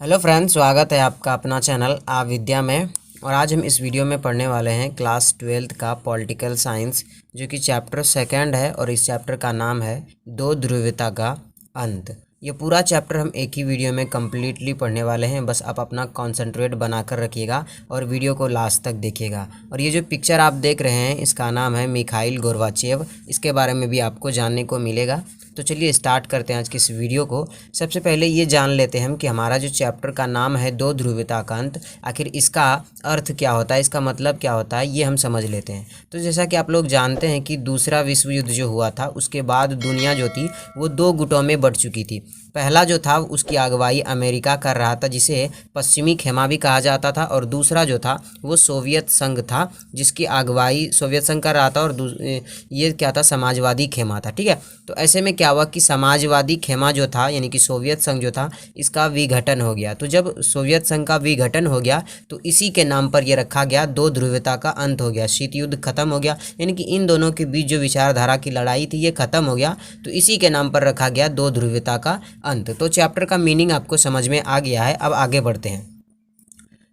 Hello friends, स्वागत है आपका अपना चैनल आ विद्या में। और आज हम इस वीडियो में पढ़ने वाले हैं क्लास 12th का पॉलिटिकल साइंस, जो कि चैप्टर सेकंड है। और इस चैप्टर का नाम है दो ध्रुवीयता का अंत। ये पूरा चैप्टर हम एक ही वीडियो में कम्प्लीटली पढ़ने वाले हैं। बस आप अपना कॉन्सेंट्रेट बना कर रखिएगा और वीडियो को लास्ट तक देखिएगा। और ये जो पिक्चर आप देख रहे हैं, इसका नाम है मिखाइल गोर्बाचेव। इसके बारे में भी आपको जानने को मिलेगा। तो चलिए स्टार्ट करते हैं आज की इस वीडियो को। सबसे पहले ये जान लेते हैं हम कि हमारा जो चैप्टर का नाम है दो ध्रुवीयता का अंत, आखिर इसका अर्थ क्या होता है, इसका मतलब क्या होता है, ये हम समझ लेते हैं। तो जैसा कि आप लोग जानते हैं कि दूसरा विश्व युद्ध जो हुआ था, उसके बाद दुनिया जो थी वो दो गुटों में बढ़ चुकी थी। पहला जो था उसकी अगुवाई अमेरिका कर रहा था, जिसे पश्चिमी खेमा भी कहा जाता था। और दूसरा जो था वो सोवियत संघ था, जिसकी अगुवाई सोवियत संघ कर रहा था। और ये क्या था, समाजवादी खेमा था। ठीक है, तो ऐसे में क्या हुआ कि समाजवादी खेमा जो था, यानी कि सोवियत संघ जो था, इसका विघटन हो गया। तो जब सोवियत संघ का विघटन हो गया तो इसी के नाम पर यह रखा गया दो ध्रुवीयता का अंत हो गया। शीत युद्ध खत्म हो गया, यानी कि इन दोनों के बीच जो विचारधारा की लड़ाई थी ये खत्म हो गया। तो इसी के नाम पर रखा गया दो ध्रुवीयता का अंत। तो चैप्टर का मीनिंग आपको समझ में आ गया है। अब आगे बढ़ते हैं।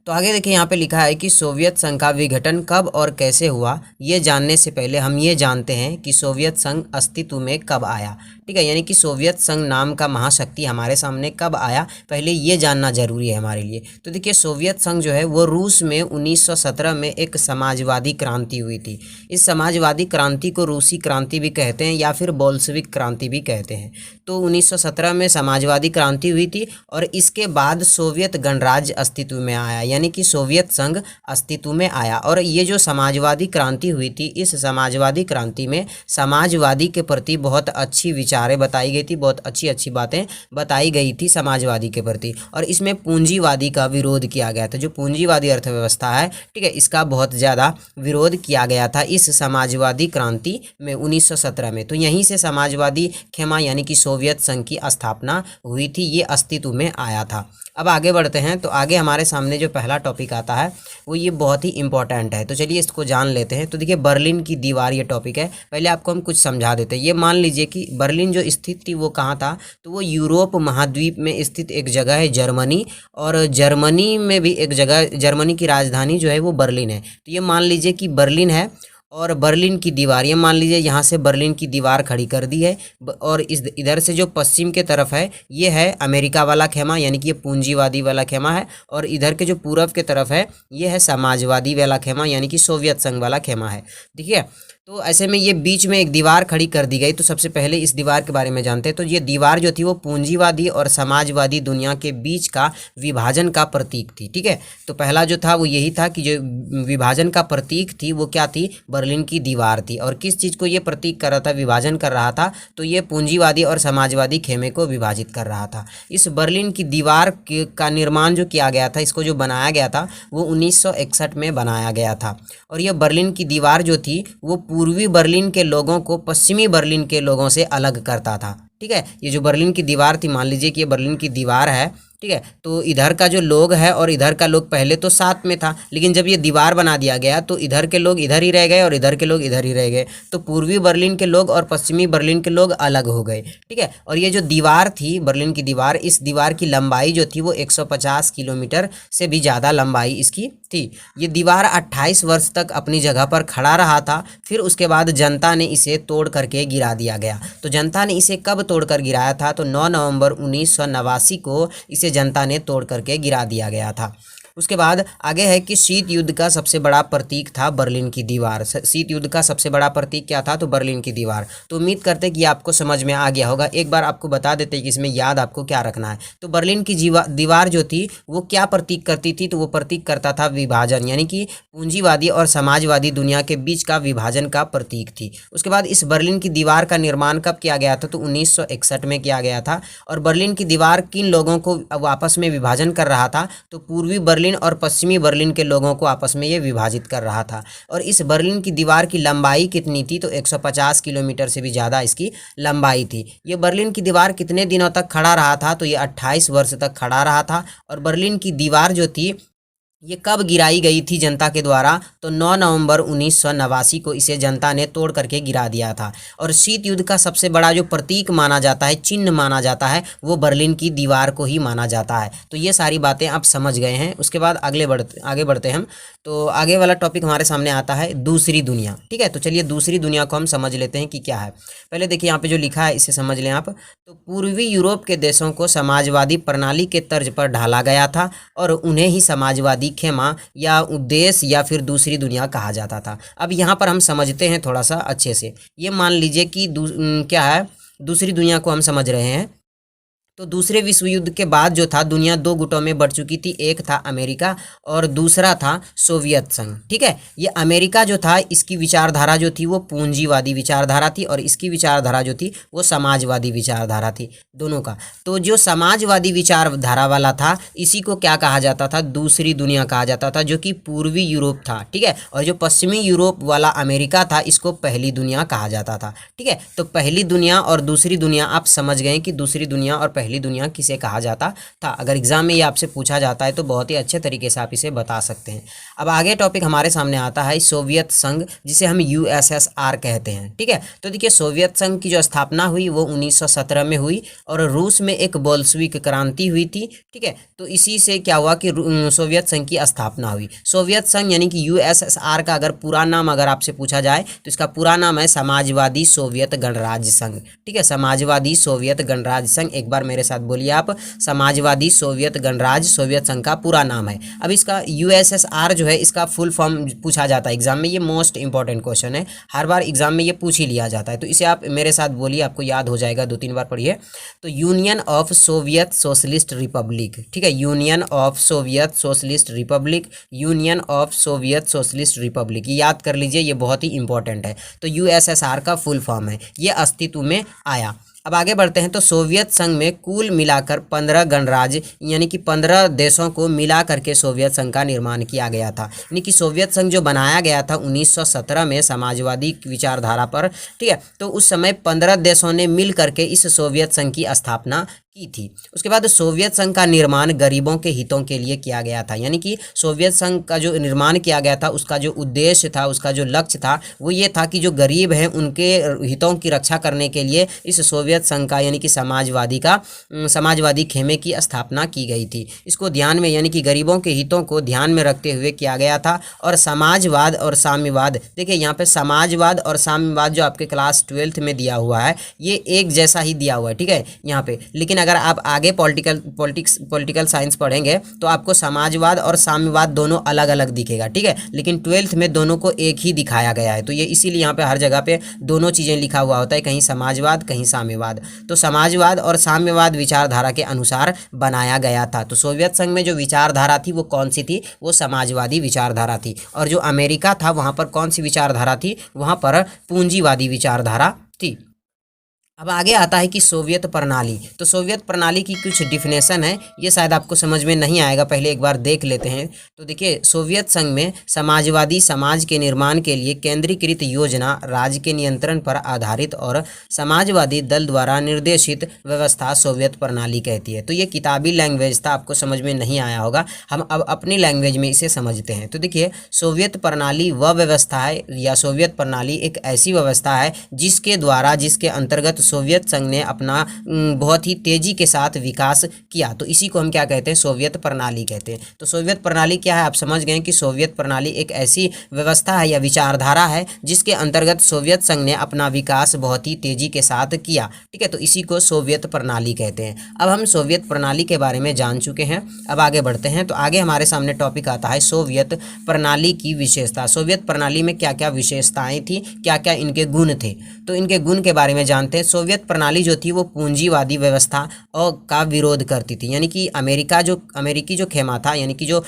तो आगे देखिए, यहाँ पे लिखा है कि सोवियत संघ का विघटन कब और कैसे हुआ। ये जानने से पहले हम ये जानते हैं कि सोवियत संघ अस्तित्व में कब आया। ठीक है, यानी कि सोवियत संघ नाम का महाशक्ति हमारे सामने कब आया, पहले ये जानना जरूरी है हमारे लिए। तो देखिए, सोवियत संघ जो है वो रूस में 1917 में एक समाजवादी क्रांति हुई थी। इस समाजवादी क्रांति को रूसी क्रांति भी कहते हैं या फिर बोल्शेविक क्रांति भी कहते हैं। तो 1917 में समाजवादी क्रांति हुई थी और इसके बाद सोवियत गणराज्य अस्तित्व में आया, यानी कि सोवियत संघ अस्तित्व में आया। और ये जो समाजवादी क्रांति हुई थी, इस समाजवादी क्रांति में समाजवादी के प्रति बहुत अच्छी विचारें बताई गई थी, बहुत अच्छी अच्छी बातें बताई गई थी समाजवादी के प्रति। और इसमें पूंजीवादी का विरोध किया गया था। जो पूंजीवादी अर्थव्यवस्था है, ठीक है, इसका बहुत ज़्यादा विरोध किया गया था इस समाजवादी क्रांति में 1917 में। तो यहीं से समाजवादी खेमा यानी कि सोवियत संघ की स्थापना हुई थी, ये अस्तित्व में आया था। अब आगे बढ़ते हैं। तो आगे हमारे सामने जो पहला टॉपिक आता है वो ये बहुत ही इंपॉर्टेंट है। तो चलिए इसको जान लेते हैं। तो देखिए, बर्लिन की दीवार ये टॉपिक है। पहले आपको हम कुछ समझा देते हैं। ये मान लीजिए कि बर्लिन जो स्थित थी वो कहाँ था, तो वो यूरोप महाद्वीप में स्थित एक जगह है, जर्मनी। और जर्मनी में भी एक जगह, जर्मनी की राजधानी जो है वो बर्लिन है। तो ये मान लीजिए कि बर्लिन है और बर्लिन की दीवार, ये मान लीजिए यहाँ से बर्लिन की दीवार खड़ी कर दी है। और इस इधर से जो पश्चिम के तरफ है ये है अमेरिका वाला खेमा, यानी कि ये पूंजीवादी वाला खेमा है। और इधर के जो पूरब के तरफ है ये है समाजवादी वाला खेमा, यानी कि सोवियत संघ वाला खेमा है। ठीक है, तो ऐसे में ये बीच में एक दीवार खड़ी कर दी गई। तो सबसे पहले इस दीवार के बारे में जानते हैं। तो ये दीवार जो थी वो पूंजीवादी और समाजवादी दुनिया के बीच का विभाजन का प्रतीक थी। ठीक है, तो पहला जो था वो यही था कि जो विभाजन का प्रतीक थी वो क्या थी, बर्लिन की दीवार थी। और किस चीज़ को ये प्रतीक कर रहा था, विभाजन कर रहा था, तो ये पूंजीवादी और समाजवादी खेमे को विभाजित कर रहा था। इस बर्लिन की दीवार का निर्माण जो किया गया था, इसको जो बनाया गया था वो 1961 में बनाया गया था। और ये बर्लिन की दीवार जो थी वो पूर्वी बर्लिन के लोगों को पश्चिमी बर्लिन के लोगों से अलग करता था। ठीक है, ये जो बर्लिन की दीवार थी, मान लीजिए कि ये बर्लिन की दीवार है। ठीक है, तो इधर का जो लोग है और इधर का लोग पहले तो साथ में था, लेकिन जब ये दीवार बना दिया गया तो इधर के लोग इधर ही रह गए और इधर के लोग इधर ही रह गए। तो पूर्वी बर्लिन के लोग और पश्चिमी बर्लिन के लोग अलग हो गए। ठीक है, और ये जो दीवार थी, बर्लिन की दीवार, इस दीवार की लंबाई जो थी वो 150 किलोमीटर से भी ज़्यादा लंबाई इसकी थी। ये दीवार 28 वर्ष तक अपनी जगह पर खड़ा रहा था। फिर उसके बाद जनता ने इसे तोड़ करके गिरा दिया गया। तो जनता ने इसे कब तोड़ कर गिराया था, तो 9 नवंबर 1989 को इसे जनता ने तोड़ करके गिरा दिया गया था। उसके बाद आगे है कि शीत युद्ध का सबसे बड़ा प्रतीक था बर्लिन की दीवार। शीत युद्ध का सबसे बड़ा प्रतीक क्या था, तो बर्लिन की दीवार। तो उम्मीद करते हैं कि आपको समझ में आ गया होगा। एक बार आपको बता देते हैं कि इसमें याद आपको क्या रखना है। तो बर्लिन की दीवार जो थी वो क्या प्रतीक करती थी, तो वो प्रतीक करता था विभाजन, यानी कि पूंजीवादी और समाजवादी दुनिया के बीच का विभाजन का प्रतीक थी। उसके बाद इस बर्लिन की दीवार का निर्माण कब किया गया था, तो 1961 में किया गया था। और बर्लिन की दीवार किन लोगों को आपस में विभाजन कर रहा था, तो पूर्वी बर्लिन और पश्चिमी बर्लिन के लोगों को आपस में ये विभाजित कर रहा था। और इस बर्लिन की दीवार की लंबाई कितनी थी, तो 150 किलोमीटर से भी ज़्यादा इसकी लंबाई थी। ये बर्लिन की दीवार कितने दिनों तक खड़ा रहा था, तो ये 28 वर्ष तक खड़ा रहा था। और बर्लिन की दीवार जो थी ये कब गिराई गई थी जनता के द्वारा? तो 9 नवंबर 1989 को इसे जनता ने तोड़ करके गिरा दिया था। और शीत युद्ध का सबसे बड़ा जो प्रतीक माना जाता है, चिन्ह माना जाता है, वो बर्लिन की दीवार को ही माना जाता है। तो ये सारी बातें आप समझ गए हैं। उसके बाद आगे बढ़ते हैं हम। तो आगे वाला टॉपिक हमारे सामने आता है दूसरी दुनिया। ठीक है, तो चलिए दूसरी दुनिया को हम समझ लेते हैं कि क्या है। पहले देखिए यहाँ पे जो लिखा है इसे समझ लें आप। तो पूर्वी यूरोप के देशों को समाजवादी प्रणाली के तर्ज पर ढाला गया था और उन्हें ही समाजवादी खेमा या उद्देश्य या फिर दूसरी दुनिया कहा जाता था। अब यहाँ पर हम समझते हैं थोड़ा सा अच्छे से। ये मान लीजिए कि क्या है, दूसरी दुनिया को हम समझ रहे हैं। तो दूसरे विश्व युद्ध के बाद जो था दुनिया दो गुटों में बढ़ चुकी थी। एक था अमेरिका और दूसरा था सोवियत संघ। ठीक है, ये अमेरिका जो था इसकी विचारधारा जो थी वो पूंजीवादी विचारधारा थी और इसकी विचारधारा जो थी वो समाजवादी विचारधारा थी, दोनों का। तो जो समाजवादी विचारधारा वाला था इसी को क्या कहा जाता था? दूसरी दुनिया कहा जाता था, जो कि पूर्वी यूरोप था। ठीक है, और जो पश्चिमी यूरोप वाला अमेरिका था इसको पहली दुनिया कहा जाता था। ठीक है, तो पहली दुनिया और दूसरी दुनिया आप समझ गए कि दूसरी दुनिया और पहली दुनिया किसे कहा जाता था। अगर एग्जाम में ये आपसे पूछा जाता है तो बहुत ही अच्छे तरीके से आप इसे बता सकते हैं। अब आगे टॉपिक हमारे सामने आता है सोवियत संघ, जिसे हम यूएसएसआर कहते हैं। ठीक है, तो देखिए सोवियत संघ की जो स्थापना हुई वो 1917 में हुई और रूस में एक बोल्शेविक क्रांति हुई थी। ठीक है, तो इसी से क्या हुआ कि सोवियत संघ की स्थापना हुई। सोवियत संघ यानी कि यूएसएसआर का अगर पूरा नाम अगर आपसे पूछा जाए तो इसका पूरा नाम है समाजवादी सोवियत गणराज्य संघ। ठीक है, समाजवादी सोवियत गणराज्य संघ। एक बार मेरे साथ बोलिए आप, समाजवादी सोवियत गणराज्य सोवियत संघ का पूरा नाम है। अब इसका यूएसएसआर जो है इसका फुल फॉर्म पूछा जाता है एग्जाम में। ये मोस्ट इंपॉर्टेंट क्वेश्चन है, हर बार एग्जाम में ये पूछ ही लिया जाता है। तो इसे आप मेरे साथ बोलिए, आपको याद हो जाएगा, 2-3 बार पढ़िए। तो union of Soviet socialist Republic. ठीक है, union of Soviet socialist Republic, union of Soviet socialist Republic, ये याद कर लीजिए, ये बहुत ही इंपॉर्टेंट है। तो यूएसएसआर का फुल फॉर्म है, ये अस्तित्व में आया। अब आगे बढ़ते हैं। तो सोवियत संघ में कुल मिलाकर 15 गणराज्य यानी कि 15 देशों को मिला करके सोवियत संघ का निर्माण किया गया था। यानी कि सोवियत संघ जो बनाया गया था 1917 में समाजवादी विचारधारा पर। ठीक है, तो उस समय 15 देशों ने मिल करके इस सोवियत संघ की स्थापना की थी। उसके बाद सोवियत संघ का निर्माण गरीबों के हितों के लिए किया गया था। यानी कि सोवियत संघ का जो निर्माण किया गया था उसका जो उद्देश्य था, उसका जो लक्ष्य था वो ये था कि जो गरीब हैं उनके हितों की रक्षा करने के लिए इस सोवियत संघ का यानी कि समाजवादी खेमे की स्थापना की गई थी। इसको ध्यान में यानी कि गरीबों के हितों को ध्यान में रखते हुए किया गया था। और समाजवाद और साम्यवाद, देखिए यहाँ पे समाजवाद और साम्यवाद जो आपके क्लास 12th में दिया हुआ है ये एक जैसा ही दिया हुआ है। ठीक है, यहाँ पे लेकिन अगर आप आगे पॉलिटिकल साइंस पढ़ेंगे तो आपको समाजवाद और साम्यवाद दोनों अलग अलग दिखेगा। ठीक है, लेकिन 12th में दोनों को एक ही दिखाया गया है। तो ये इसीलिए यहाँ पे हर जगह पे दोनों चीज़ें लिखा हुआ होता है, कहीं समाजवाद कहीं साम्यवाद। तो समाजवाद और साम्यवाद विचारधारा के अनुसार बनाया गया था। तो सोवियत संघ में जो विचारधारा थी वो कौन सी थी? वो समाजवादी विचारधारा थी। और जो अमेरिका था वहाँ पर कौन सी विचारधारा थी? वहाँ पर पूंजीवादी विचारधारा थी। अब आगे आता है कि सोवियत प्रणाली। तो सोवियत प्रणाली की कुछ डिफिनेशन है, ये शायद आपको समझ में नहीं आएगा, पहले एक बार देख लेते हैं। तो देखिए सोवियत संघ में समाजवादी समाज के निर्माण के लिए केंद्रीकृत योजना, राज्य के नियंत्रण पर आधारित और समाजवादी दल द्वारा निर्देशित व्यवस्था सोवियत प्रणाली कहती है। तो ये किताबी लैंग्वेज था, आपको समझ में नहीं आया होगा, हम अब अपनी लैंग्वेज में इसे समझते हैं। तो देखिए सोवियत प्रणाली वह व्यवस्था है या सोवियत प्रणाली एक ऐसी व्यवस्था है जिसके अंतर्गत सोवियत संघ ने अपना बहुत ही तेजी के साथ विकास किया। तो इसी को हम क्या कहते हैं? सोवियत प्रणाली कहते हैं। तो सोवियत प्रणाली क्या है? आप समझ गए कि सोवियत प्रणाली एक ऐसी व्यवस्था है या विचारधारा है जिसके अंतर्गत सोवियत संघ ने अपना विकास बहुत ही तेजी के साथ किया। ठीक है, तो इसी को सोवियत प्रणाली कहते हैं। अब हम सोवियत प्रणाली के बारे में जान चुके हैं, अब आगे बढ़ते हैं। तो आगे हमारे सामने टॉपिक आता है सोवियत प्रणाली की विशेषता। सोवियत प्रणाली में क्या क्या विशेषताएं थी, क्या क्या इनके गुण थे, तो इनके गुण के बारे में जानते हैं। सोवियत प्रणाली जो थी वो पूंजीवादी व्यवस्था और का विरोध करती थी। यानी कि अमेरिकी जो खेमा था, यानी कि जो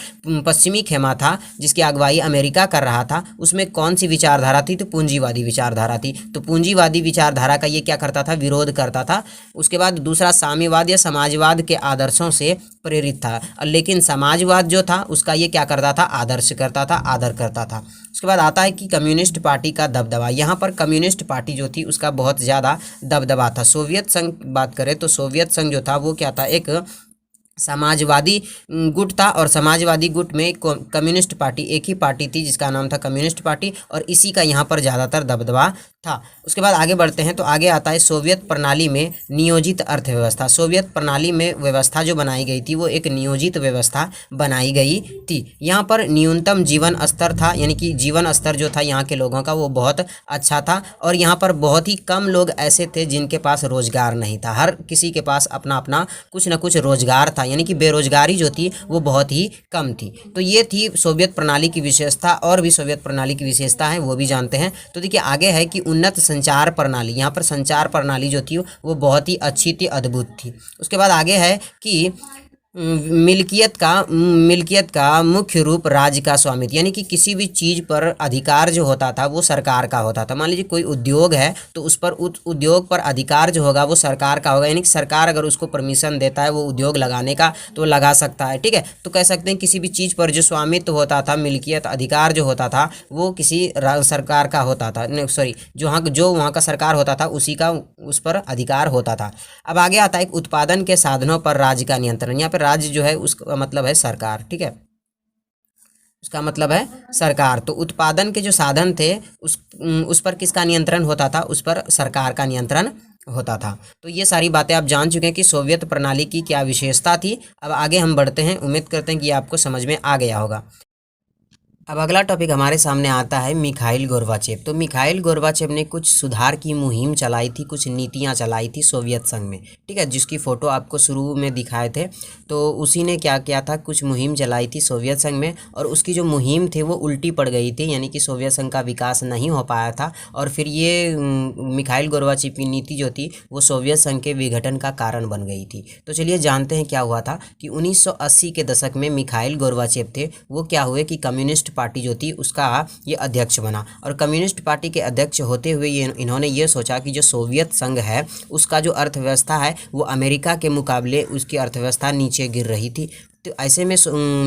पश्चिमी खेमा था जिसकी अगुवाई अमेरिका कर रहा था, उसमें कौन सी विचारधारा थी? तो पूंजीवादी विचारधारा थी। तो पूंजीवादी विचारधारा का ये क्या करता था? विरोध करता था। उसके बाद दूसरा साम्यवाद या समाजवाद के आदर्शों से प्रेरित था, लेकिन समाजवाद जो था उसका ये क्या करता था? आदर्श करता था, आदर करता था। उसके बाद आता है कि कम्युनिस्ट पार्टी का दबदबा। यहाँ पर कम्युनिस्ट पार्टी जो थी उसका बहुत ज़्यादा दबदबा था। सोवियत संघ बात करें तो सोवियत संघ जो था वो क्या था? एक समाजवादी गुट था, और समाजवादी गुट में कम्युनिस्ट पार्टी, एक ही पार्टी थी जिसका नाम था कम्युनिस्ट पार्टी, और इसी का यहाँ पर ज़्यादातर दबदबा था। उसके बाद आगे बढ़ते हैं तो आगे आता है सोवियत प्रणाली में नियोजित अर्थव्यवस्था। सोवियत प्रणाली में व्यवस्था जो बनाई गई थी वो एक नियोजित व्यवस्था बनाई गई थी। यहाँ पर न्यूनतम जीवन स्तर था, यानी कि जीवन स्तर जो था यहाँ के लोगों का वो बहुत अच्छा था, और यहाँ पर बहुत ही कम लोग ऐसे थे जिनके पास रोजगार नहीं था। हर किसी के पास अपना अपना कुछ न कुछ रोजगार था, यानी कि बेरोजगारी जो थी वो बहुत ही कम थी। तो ये थी सोवियत प्रणाली की विशेषता। और भी सोवियत प्रणाली की विशेषता है वो भी जानते हैं। तो देखिए आगे है कि उन्नत संचार प्रणाली। यहाँ पर संचार प्रणाली जो थी वो बहुत ही अच्छी थी, अद्भुत थी। उसके बाद आगे है कि मिल्कियत का मुख्य रूप राज्य का स्वामित्व, यानी कि किसी भी चीज़ पर अधिकार जो होता था वो सरकार का होता था। मान लीजिए कोई उद्योग है तो उस पर उद्योग पर अधिकार जो होगा वो सरकार का होगा, यानी कि सरकार अगर उसको परमिशन देता है वो उद्योग लगाने का तो लगा सकता है। ठीक है, तो कह सकते हैं किसी भी चीज़ पर जो स्वामित्व होता था, मिल्कियत अधिकार जो होता था वो किसी सरकार का होता था, सॉरी जो वहाँ का सरकार होता था उसी का उस पर अधिकार होता था। अब आगे आता है उत्पादन के साधनों पर राज्य का नियंत्रण। यहाँ पर राज्य जो है उसका मतलब है सरकार। ठीक है, उसका मतलब है सरकार। तो उत्पादन के जो साधन थे उस पर किसका नियंत्रण होता था? उस पर सरकार का नियंत्रण होता था। तो ये सारी बातें आप जान चुके हैं कि सोवियत प्रणाली की क्या विशेषता थी। अब आगे हम बढ़ते हैं, उम्मीद करते हैं कि आपको समझ में आ गया होगा। अब अगला टॉपिक हमारे सामने आता है मिखाइल गोर्बाचेव। तो मिखाइल गोर्बाचेव ने कुछ सुधार की मुहिम चलाई थी, कुछ नीतियां चलाई थी सोवियत संघ में। ठीक है, जिसकी फ़ोटो आपको शुरू में दिखाए थे, तो उसी ने क्या किया था, कुछ मुहिम चलाई थी सोवियत संघ में, और उसकी जो मुहिम थी वो उल्टी पड़ गई थी, यानी कि सोवियत संघ का विकास नहीं हो पाया था। और फिर ये मिखाइल गोर्बाचेव की नीति जो थी वो सोवियत संघ के विघटन का कारण बन गई थी। तो चलिए जानते हैं क्या हुआ था कि 1980 के दशक में मिखाइल गोर्बाचेव थे वो क्या हुए कि कम्युनिस्ट पार्टी जो थी उसका ये अध्यक्ष बना, और कम्युनिस्ट पार्टी के अध्यक्ष होते हुए इन्होंने ये सोचा कि जो सोवियत संघ है उसका जो अर्थव्यवस्था है वो अमेरिका के मुकाबले उसकी अर्थव्यवस्था नीचे गिर रही थी। तो ऐसे में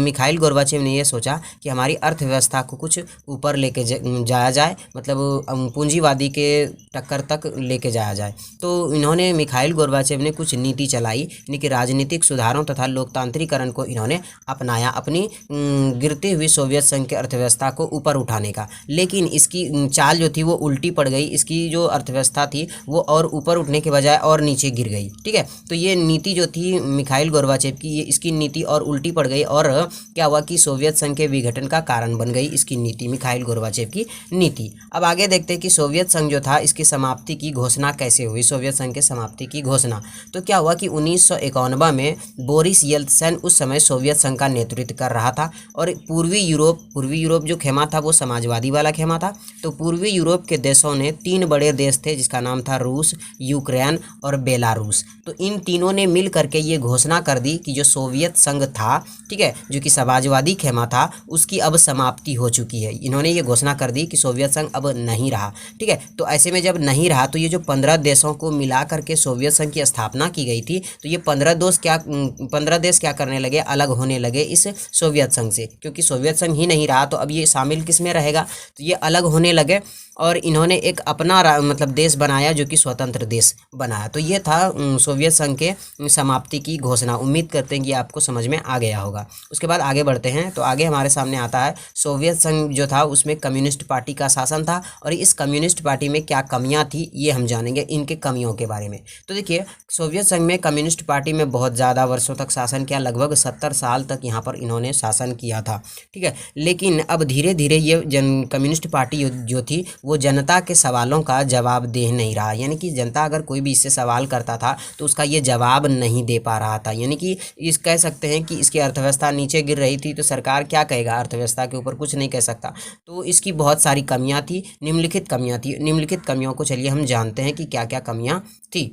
मिखाइल गोर्बाचेव ने ये सोचा कि हमारी अर्थव्यवस्था को कुछ ऊपर लेके जाया जाए, मतलब पूंजीवादी के टक्कर तक लेके जाया जाए। तो इन्होंने मिखाइल गोर्बाचेव ने कुछ नीति चलाई, यानी कि राजनीतिक सुधारों तथा लोकतांत्रिकरण को इन्होंने अपनाया अपनी गिरती हुई सोवियत संघ के अर्थव्यवस्था को ऊपर उठाने का। लेकिन इसकी चाल जो थी वो उल्टी पड़ गई, इसकी जो अर्थव्यवस्था थी वो और ऊपर उठने के बजाय और नीचे गिर गई। ठीक है, तो ये नीति जो थी मिखाइल गोर्बाचेव की, ये इसकी नीति और उल्टी पड़ गई, और क्या हुआ कि सोवियत संघ के विघटन का कारण बन गई इसकी नीति, मिखाइल गोर्बाचेव की नीति। अब आगे देखते हैं कि सोवियत संघ जो था इसकी समाप्ति की घोषणा कैसे हुई। सोवियत संघ के समाप्ति की घोषणा तो क्या हुआ कि 1951 में बोरिस येल्त्सिन उस समय सोवियत संघ का नेतृत्व कर रहा था, और पूर्वी यूरोप जो खेमा था वो समाजवादी वाला खेमा था। तो पूर्वी यूरोप के देशों ने 3 बड़े देश थे जिसका नाम था रूस, यूक्रेन और बेलारूस। तो इन तीनों ने मिल करके ये घोषणा कर दी कि जो सोवियत संघ था, ठीक है, जो कि समाजवादी खेमा था, उसकी अब समाप्ति हो चुकी है। इन्होंने ये घोषणा कर दी कि सोवियत संघ अब नहीं रहा। ठीक है, तो ऐसे में जब नहीं रहा तो ये जो 15 देशों को मिला करके सोवियत संघ की स्थापना की गई थी, तो ये 15 देश क्या करने लगे, अलग होने लगे इस सोवियत संघ से, क्योंकि सोवियत संघ ही नहीं रहा तो अब ये शामिल किस में रहेगा, तो ये अलग होने लगे, और इन्होंने एक अपना मतलब देश बनाया जो कि स्वतंत्र देश बनाया। तो ये था सोवियत संघ के समाप्ति की घोषणा। उम्मीद करते हैं कि आपको समझ में आ गया होगा। उसके बाद आगे बढ़ते हैं, तो आगे हमारे सामने आता है सोवियत संघ जो था उसमें कम्युनिस्ट पार्टी का शासन था, और इस कम्युनिस्ट पार्टी में क्या कमियां थी ये हम जानेंगे, इनके कमियों के बारे में। तो देखिए सोवियत संघ में कम्युनिस्ट पार्टी में बहुत ज़्यादा वर्षों तक शासन किया, लगभग 70 साल तक यहाँ पर इन्होंने शासन किया था। ठीक है, लेकिन अब धीरे धीरे ये कम्युनिस्ट पार्टी जो थी वो जनता के सवालों का जवाब दे नहीं रहा, यानी कि जनता अगर कोई भी इससे सवाल करता था तो उसका ये जवाब नहीं दे पा रहा था। यानी कि इस कह सकते हैं कि इसकी अर्थव्यवस्था नीचे गिर रही थी, तो सरकार क्या कहेगा, अर्थव्यवस्था के ऊपर कुछ नहीं कह सकता। तो इसकी बहुत सारी कमियां थी, निम्नलिखित कमियां थी। निम्नलिखित कमियों को चलिए हम जानते हैं कि क्या क्या कमियां थी।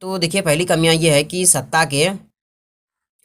तो देखिए पहली कमियां ये है कि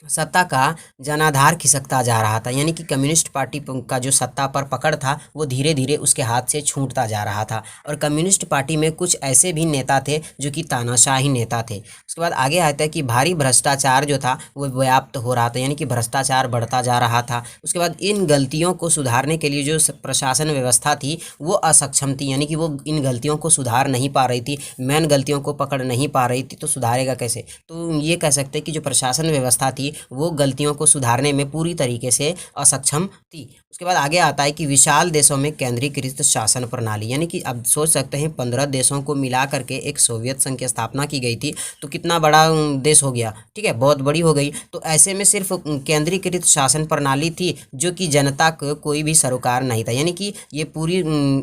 सत्ता का जनाधार खिसकता जा रहा था, यानी कि कम्युनिस्ट पार्टी का जो सत्ता पर पकड़ था वो धीरे धीरे उसके हाथ से छूटता जा रहा था। और कम्युनिस्ट पार्टी में कुछ ऐसे भी नेता थे जो कि तानाशाही नेता थे। उसके बाद आगे आता है कि भारी भ्रष्टाचार जो था वो व्याप्त हो रहा था, यानी कि भ्रष्टाचार बढ़ता जा रहा था। उसके बाद इन गलतियों को सुधारने के लिए जो प्रशासन व्यवस्था थी वो असक्षम थी, यानी कि वो इन गलतियों को सुधार नहीं पा रही थी, मेन गलतियों को पकड़ नहीं पा रही थी। तो सुधारेगा कैसे? तो ये कह सकते हैं कि जो प्रशासन व्यवस्था थी वो गलतियों को सुधारने में पूरी तरीके से असक्षम थी। उसके बाद आगे आता है कि विशाल देशों में केंद्रीकृत शासन प्रणाली, यानी कि अब सोच सकते हैं 15 देशों को मिला करके एक सोवियत संघ की स्थापना की गई थी, तो कितना बड़ा देश हो गया, ठीक है, बहुत बड़ी हो गई। तो ऐसे में सिर्फ केंद्रीकृत शासन प्रणाली थी जो कि जनता को कोई भी सरोकार नहीं था, यानी कि ये पूरी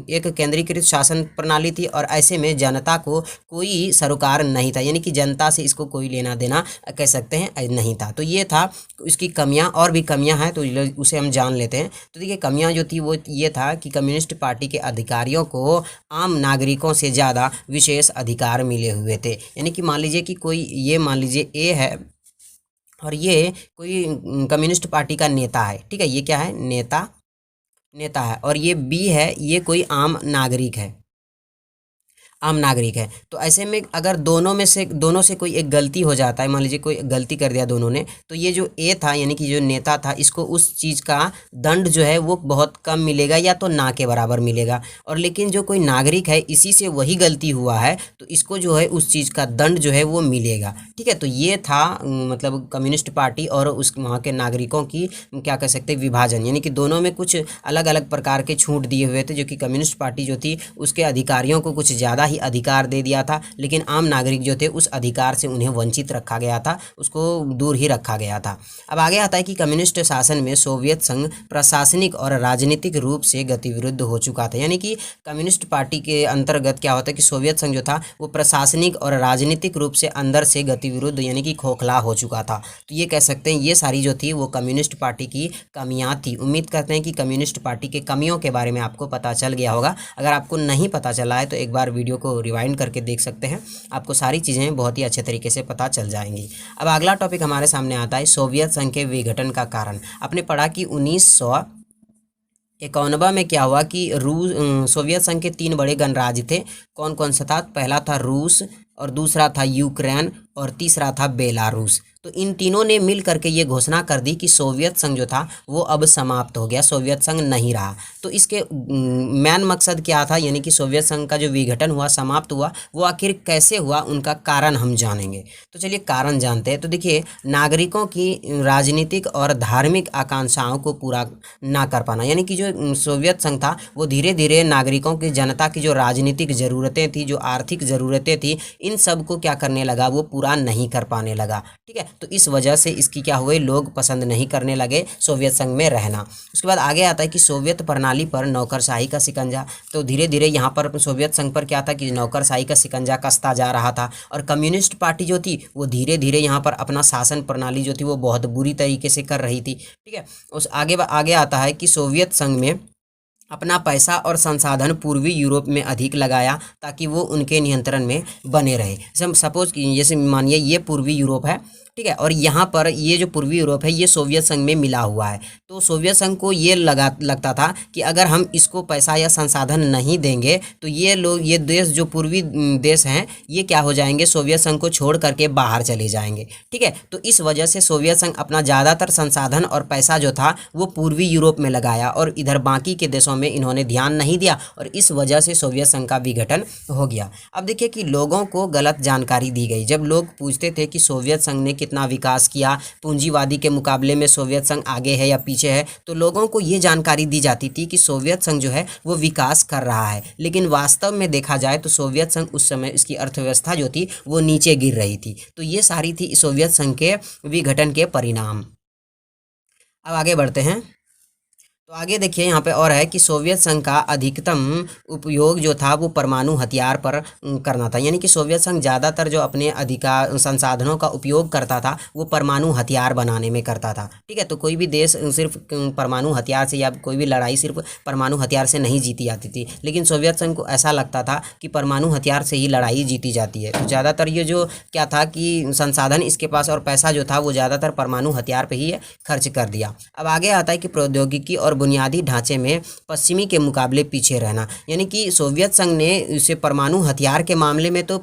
एक केंद्रीकृत शासन प्रणाली थी और ऐसे में जनता को कोई सरोकार नहीं था, यानी कि जनता से इसको कोई लेना देना कह सकते हैं नहीं था। तो ये था इसकी कमियां, और भी कमियां हैं तो उसे हम जान लेते हैं। तो देखिए कमियां जो थी वो ये था कि कम्युनिस्ट पार्टी के अधिकारियों को आम नागरिकों से ज़्यादा विशेष अधिकार मिले हुए थे, यानी कि मान लीजिए कि कोई, ये मान लीजिए ए है और ये कोई कम्युनिस्ट पार्टी का नेता है, ठीक है, ये क्या है, नेता नेता है, और ये बी है, ये कोई आम नागरिक है, आम नागरिक है। तो ऐसे में अगर दोनों से कोई एक गलती हो जाता है, मान लीजिए कोई गलती कर दिया दोनों ने, तो ये जो ए था यानी कि जो नेता था इसको उस चीज़ का दंड जो है वो बहुत कम मिलेगा या तो ना के बराबर मिलेगा। और लेकिन जो कोई नागरिक है इसी से वही गलती हुआ है तो इसको जो है उस चीज़ का दंड जो है वो मिलेगा, ठीक है। तो ये था मतलब कम्युनिस्ट पार्टी और उस वहाँ के नागरिकों की क्या कह सकते हैं विभाजन, यानी कि दोनों में कुछ अलग अलग प्रकार के छूट दिए हुए थे, जो कि कम्युनिस्ट पार्टी जो थी उसके अधिकारियों को कुछ ज़्यादा अधिकार दे दिया था, लेकिन आम नागरिक जो थे उस अधिकार से उन्हें वंचित रखा गया था, उसको दूर ही रखा गया था। अब आगे आता है कि कम्युनिस्ट शासन में सोवियत संघ प्रशासनिक और राजनीतिक रूप से गतिविरुद्ध हो चुका था, यानी कि कम्युनिस्ट पार्टी के अंतर्गत क्या होता है कि सोवियत संघ जो था वो प्रशासनिक और राजनीतिक रूप से अंदर से गतिविरुद्ध यानी कि खोखला हो चुका था। तो ये कह सकते हैं ये सारी जो थी वो कम्युनिस्ट पार्टी की कमियां थी। उम्मीद करते हैं कि कम्युनिस्ट पार्टी के कमियों के बारे में आपको पता चल गया होगा। अगर आपको नहीं पता चला है तो एक बार वीडियो को रिवाइंड करके देख सकते हैं, आपको सारी चीज़ें बहुत ही अच्छे तरीके से पता चल जाएंगी। अब अगला टॉपिक हमारे सामने आता है सोवियत संघ के विघटन का कारण। आपने पढ़ा कि 1951 में क्या हुआ कि सोवियत संघ के 3 बड़े गणराज्य थे। कौन कौन सा था? पहला था रूस, और दूसरा था यूक्रेन, और तीसरा था बेलारूस। तो इन तीनों ने मिल करके ये घोषणा कर दी कि सोवियत संघ जो था वो अब समाप्त हो गया, सोवियत संघ नहीं रहा। तो इसके मेन मकसद क्या था, यानी कि सोवियत संघ का जो विघटन हुआ, समाप्त हुआ, वो आखिर कैसे हुआ, उनका कारण हम जानेंगे। तो चलिए कारण जानते हैं। तो देखिए, नागरिकों की राजनीतिक और धार्मिक आकांक्षाओं को पूरा ना कर पाना, यानी कि जो सोवियत संघ था वो धीरे धीरे नागरिकों की, जनता की जो राजनीतिक ज़रूरतें थी, जो आर्थिक ज़रूरतें थी, इन सब को क्या करने लगा, वो पूरा नहीं कर पाने लगा, ठीक है। तो इस वजह से इसकी क्या हुए, लोग पसंद नहीं करने लगे सोवियत संघ में रहना। उसके बाद आगे आता है कि सोवियत प्रणाली पर नौकरशाही का शिकंजा। तो धीरे धीरे यहाँ पर सोवियत संघ पर क्या था कि नौकरशाही का शिकंजा कसता जा रहा था, और कम्युनिस्ट पार्टी जो थी वो धीरे धीरे यहाँ पर अपना शासन प्रणाली जो थी वो बहुत बुरी तरीके से कर रही थी, ठीक है। उस आगे आता है कि सोवियत संघ में अपना पैसा और संसाधन पूर्वी यूरोप में अधिक लगाया ताकि वो उनके नियंत्रण में बने रहे। सपोज जैसे मानिए ये पूर्वी यूरोप है, ठीक है, और यहाँ पर ये जो पूर्वी यूरोप है ये सोवियत संघ में मिला हुआ है। तो सोवियत संघ को ये लगता था कि अगर हम इसको पैसा या संसाधन नहीं देंगे तो ये लोग, ये देश जो पूर्वी देश हैं, ये क्या हो जाएंगे, सोवियत संघ को छोड़ करके बाहर चले जाएंगे, ठीक है। तो इस वजह से सोवियत संघ अपना ज़्यादातर संसाधन और पैसा जो था वो पूर्वी यूरोप में लगाया, और इधर बाकी के देशों में इन्होंने ध्यान नहीं दिया, और इस वजह से सोवियत संघ का विघटन हो गया। अब देखिए कि लोगों को गलत जानकारी दी गई। जब लोग पूछते थे कि सोवियत संघ ने कितना विकास किया, पूंजीवादी के मुकाबले में सोवियत संघ आगे है या पीछे है, तो लोगों को ये जानकारी दी जाती थी कि सोवियत संघ जो है वो विकास कर रहा है। लेकिन वास्तव में देखा जाए तो सोवियत संघ उस समय इसकी अर्थव्यवस्था जो थी वो नीचे गिर रही थी। तो ये सारी थी सोवियत संघ के विघटन के परिणाम। अब आगे बढ़ते हैं। तो तो आगे देखिए यहाँ पे और है कि सोवियत संघ का अधिकतम उपयोग जो था वो परमाणु हथियार पर करना था, यानी कि सोवियत संघ ज़्यादातर जो अपने अधिकार संसाधनों का उपयोग करता था वो परमाणु हथियार बनाने में करता था। ठीक है, तो कोई भी देश सिर्फ परमाणु हथियार से या कोई भी लड़ाई सिर्फ परमाणु हथियार से नहीं जीती जाती थी, लेकिन सोवियत संघ को ऐसा लगता था कि परमाणु हथियार से ही लड़ाई जीती जाती है। तो ज़्यादातर ये जो क्या था कि संसाधन इसके पास और पैसा जो था वो ज़्यादातर परमाणु हथियार पर ही खर्च कर दिया। अब आगे आता है कि प्रौद्योगिकी और बुनियादी ढांचे में पश्चिमी के मुकाबले पीछे रहना, यानी कि सोवियत संघ ने इसे परमाणु हथियार के मामले में तो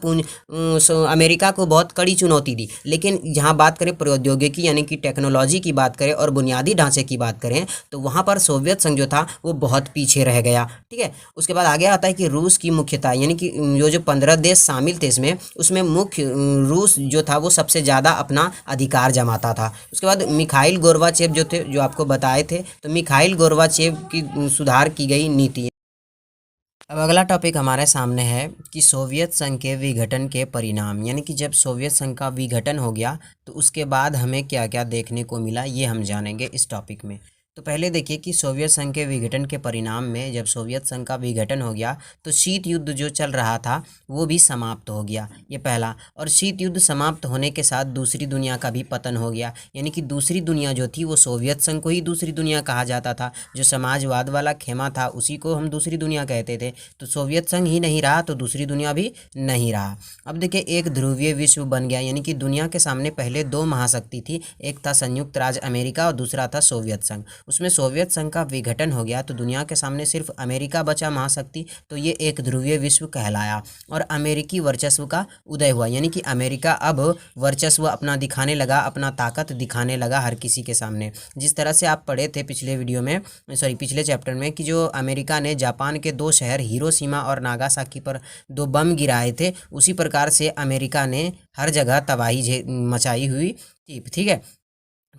अमेरिका को बहुत कड़ी चुनौती दी, लेकिन जहां बात करें प्रौद्योगिकी यानी कि टेक्नोलॉजी की बात करें और बुनियादी ढांचे की बात करें तो वहां पर सोवियत संघ जो था वो बहुत पीछे रह गया। ठीक है, उसके बाद आगे आता है कि रूस की मुख्यता, यानी कि जो 15 देश शामिल थे इसमें, उसमें मुख्य रूस जो था वो सबसे ज़्यादा अपना अधिकार जमाता था। उसके बाद मिखाइल गोर्बाचेव जो थे, जो आपको बताए थे, तो मिखाइल गोर्बाचेव की सुधार की गई नीति। अब अगला टॉपिक हमारे सामने है कि सोवियत संघ के विघटन के परिणाम, यानी कि जब सोवियत संघ का विघटन हो गया तो उसके बाद हमें क्या क्या देखने को मिला ये हम जानेंगे इस टॉपिक में। तो पहले देखिए कि सोवियत संघ के विघटन के परिणाम में जब सोवियत संघ का विघटन हो गया तो शीत युद्ध जो चल रहा था वो भी समाप्त हो गया, ये पहला। और शीत युद्ध समाप्त होने के साथ दूसरी दुनिया का भी पतन हो गया, यानी कि दूसरी दुनिया जो थी वो सोवियत संघ को ही दूसरी दुनिया कहा जाता था। जो समाजवाद वाला खेमा था उसी को हम दूसरी दुनिया कहते थे। तो सोवियत संघ ही नहीं रहा तो दूसरी दुनिया भी नहीं रहा। अब देखिए एक ध्रुवीय विश्व बन गया, यानी कि दुनिया के सामने पहले दो महाशक्ति थी, एक था संयुक्त राज्य अमेरिका और दूसरा था सोवियत संघ। उसमें सोवियत संघ का विघटन हो गया तो दुनिया के सामने सिर्फ अमेरिका बचा महाशक्ति, तो ये एक ध्रुवीय विश्व कहलाया और अमेरिकी वर्चस्व का उदय हुआ, यानी कि अमेरिका अब वर्चस्व अपना दिखाने लगा, अपना ताकत दिखाने लगा हर किसी के सामने। जिस तरह से आप पढ़े थे पिछले वीडियो में, पिछले चैप्टर में, कि जो अमेरिका ने जापान के दो शहर हिरोशिमा और नागासाकी पर 2 बम गिराए थे, उसी प्रकार से अमेरिका ने हर जगह तबाही मचाई हुई थी। ठीक है,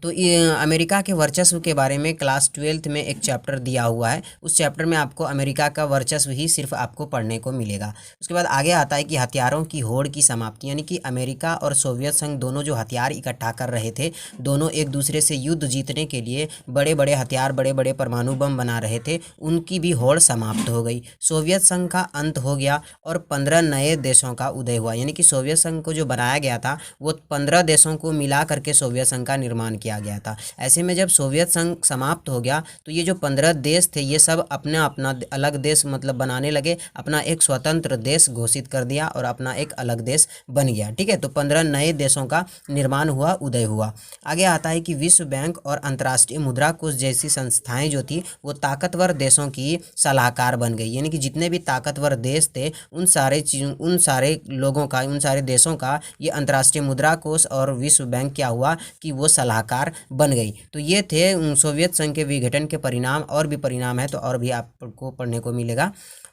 तो ये अमेरिका के वर्चस्व के बारे में क्लास 12th में एक चैप्टर दिया हुआ है, उस चैप्टर में आपको अमेरिका का वर्चस्व ही सिर्फ आपको पढ़ने को मिलेगा। उसके बाद आगे आता है कि हथियारों की होड़ की समाप्ति, यानी कि अमेरिका और सोवियत संघ दोनों जो हथियार इकट्ठा कर रहे थे, दोनों एक दूसरे से युद्ध जीतने के लिए बड़े बड़े हथियार, बड़े बड़े परमाणु बम बना रहे थे, उनकी भी होड़ समाप्त हो गई। सोवियत संघ का अंत हो गया और 15 नए देशों का उदय हुआ, यानी कि सोवियत संघ को जो बनाया गया था वो 15 देशों को मिला करके सोवियत संघ का निर्माण किया गया था। ऐसे में जब सोवियत संघ समाप्त हो गया तो ये जो 15 देश थे ये सब अपना अपना अलग देश मतलब बनाने लगे, अपना एक स्वतंत्र देश घोषित कर दिया और अपना एक अलग देश बन गया। ठीक है, तो 15 नए देशों का निर्माण हुआ, उदय हुआ। आगे आता है कि विश्व बैंक और अंतर्राष्ट्रीय मुद्रा कोष जैसी संस्थाएं जो थी वो ताकतवर देशों की सलाहकार बन गई, यानी कि जितने भी ताकतवर देश थे उन सारे लोगों का, उन सारे देशों का ये अंतर्राष्ट्रीय मुद्रा कोष और विश्व बैंक क्या हुआ कि वो सलाहकार बन गई। तो ये थे सोवियत संघ के विघटन के परिणाम। और भी परिणाम है तो और भी आपको पढ़ने को मिलेगा।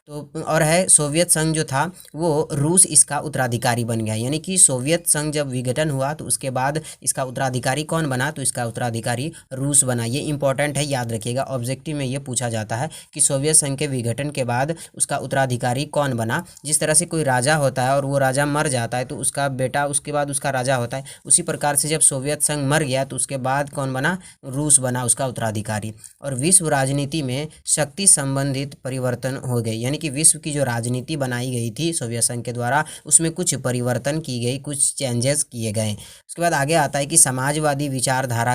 तो और है सोवियत संघ जो था वो रूस इसका उत्तराधिकारी बन गया, यानी कि सोवियत संघ जब विघटन हुआ तो उसके बाद इसका उत्तराधिकारी कौन बना, तो इसका उत्तराधिकारी रूस बना। ये इंपॉर्टेंट है, याद रखिएगा, ऑब्जेक्टिव में ये पूछा जाता है कि सोवियत संघ के विघटन के बाद उसका उत्तराधिकारी कौन बना। जिस तरह से कोई राजा होता है और वो राजा मर जाता है तो उसका बेटा उसके बाद उसका राजा होता है, उसी प्रकार से जब सोवियत संघ मर गया तो उसके बाद कौन बना, रूस बना उसका उत्तराधिकारी। और विश्व राजनीति में शक्ति संबंधित परिवर्तन हो गए, यानी कि विश्व की जो राजनीति बनाई गई थी सोवियत संघ के द्वारा उसमें कुछ परिवर्तन की गई, कुछ चेंजेस किए गए। उसके बाद आगे आता है कि समाजवादी विचारधारा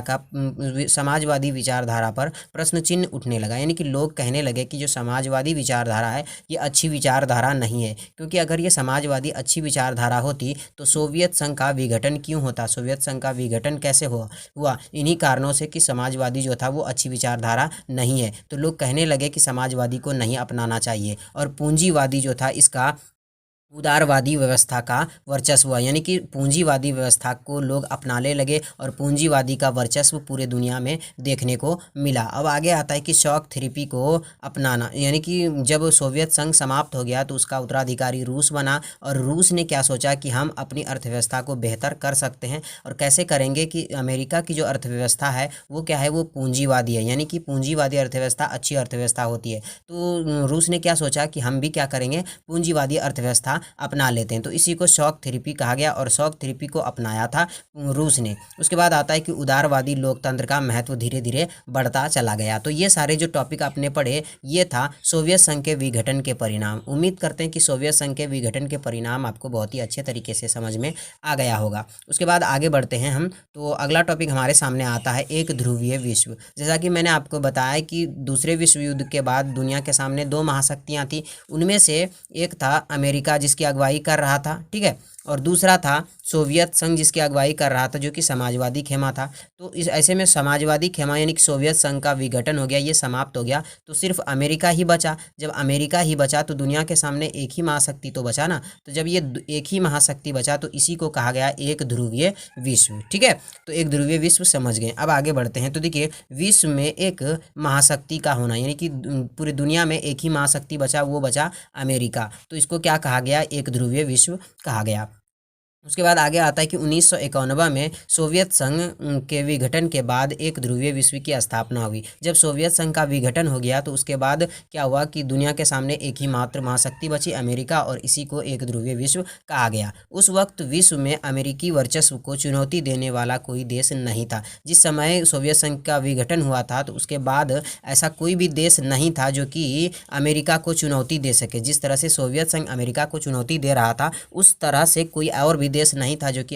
पर प्रश्न चिन्ह उठने लगा, यानी कि लोग कहने लगे कि जो समाजवादी विचारधारा है ये अच्छी विचारधारा नहीं है, क्योंकि अगर ये समाजवादी अच्छी विचारधारा होती तो सोवियत संघ का विघटन क्यों होता, सोवियत संघ का विघटन कैसे हुआ इन्हीं कारणों से कि समाजवादी जो था वो अच्छी विचारधारा नहीं है। तो लोग कहने लगे कि समाजवादी को नहीं अपनाना चाहिए। और पूंजीवादी जो था इसका उदारवादी व्यवस्था का वर्चस्व हुआ, यानी कि पूंजीवादी व्यवस्था को लोग अपनाने लगे और पूंजीवादी का वर्चस्व पूरे दुनिया में देखने को मिला। अब आगे आता है कि शॉक थेरेपी को अपनाना, यानी कि जब सोवियत संघ समाप्त हो गया तो उसका उत्तराधिकारी रूस बना और रूस ने क्या सोचा कि हम अपनी अर्थव्यवस्था को बेहतर कर सकते हैं। और कैसे करेंगे कि अमेरिका की जो अर्थव्यवस्था है वो क्या है, वो पूंजीवादी है, यानी कि पूंजीवादी अर्थव्यवस्था अच्छी अर्थव्यवस्था होती है। तो रूस ने क्या सोचा कि हम भी क्या करेंगे, पूंजीवादी अर्थव्यवस्था अपना लेते हैं। तो इसी को शॉक थेरेपी कहा गया और शॉक थेरेपी को अपनाया था रूस ने। उसके बाद आता है कि उदारवादी लोकतंत्र का महत्व धीरे धीरे बढ़ता चला गया। तो ये सारे जो टॉपिक आपने पढ़े ये था सोवियत संघ के विघटन के परिणाम। उम्मीद करते हैं कि सोवियत संघ के विघटन के परिणाम आपको बहुत ही अच्छे तरीके से समझ में आ गया होगा। उसके बाद आगे बढ़ते हैं हम। तो अगला टॉपिक हमारे सामने आता है एक ध्रुवीय विश्व। जैसा कि मैंने आपको बताया कि दूसरे विश्व युद्ध के बाद दुनिया के सामने दो महाशक्तियाँ थी। उनमें से एक था अमेरिका जिसकी अगुवाई कर रहा था, ठीक है, और दूसरा था सोवियत संघ जिसकी अगुवाई कर रहा था जो कि समाजवादी खेमा था। तो इस ऐसे में समाजवादी खेमा यानी कि सोवियत संघ का विघटन हो गया, ये समाप्त हो गया। तो सिर्फ अमेरिका ही बचा। जब अमेरिका ही बचा तो दुनिया के सामने एक ही महाशक्ति तो बचा ना। तो जब ये एक ही महाशक्ति बचा तो इसी को कहा गया एक ध्रुवीय विश्व, ठीक है। तो एक ध्रुवीय विश्व समझ गए। अब आगे बढ़ते हैं। तो देखिए विश्व में एक महाशक्ति का होना यानी कि पूरी दुनिया में एक ही महाशक्ति बचा, वो बचा अमेरिका। तो इसको क्या कहा गया? एक ध्रुवीय विश्व कहा गया। उसके बाद आगे आता है कि 1991 में सोवियत संघ के विघटन के बाद एक ध्रुवीय विश्व की स्थापना हुई। जब सोवियत संघ का विघटन हो गया तो उसके बाद क्या हुआ कि दुनिया के सामने एक ही मात्र महाशक्ति बची अमेरिका, और इसी को एक ध्रुवीय विश्व कहा गया। उस वक्त विश्व में अमेरिकी वर्चस्व को चुनौती देने वाला कोई देश नहीं था। जिस समय सोवियत संघ का विघटन हुआ था तो उसके बाद ऐसा कोई भी देश नहीं था जो कि अमेरिका को चुनौती दे सके। जिस तरह से सोवियत संघ अमेरिका को चुनौती दे रहा था उस तरह से कोई और भी देश नहीं था जो कि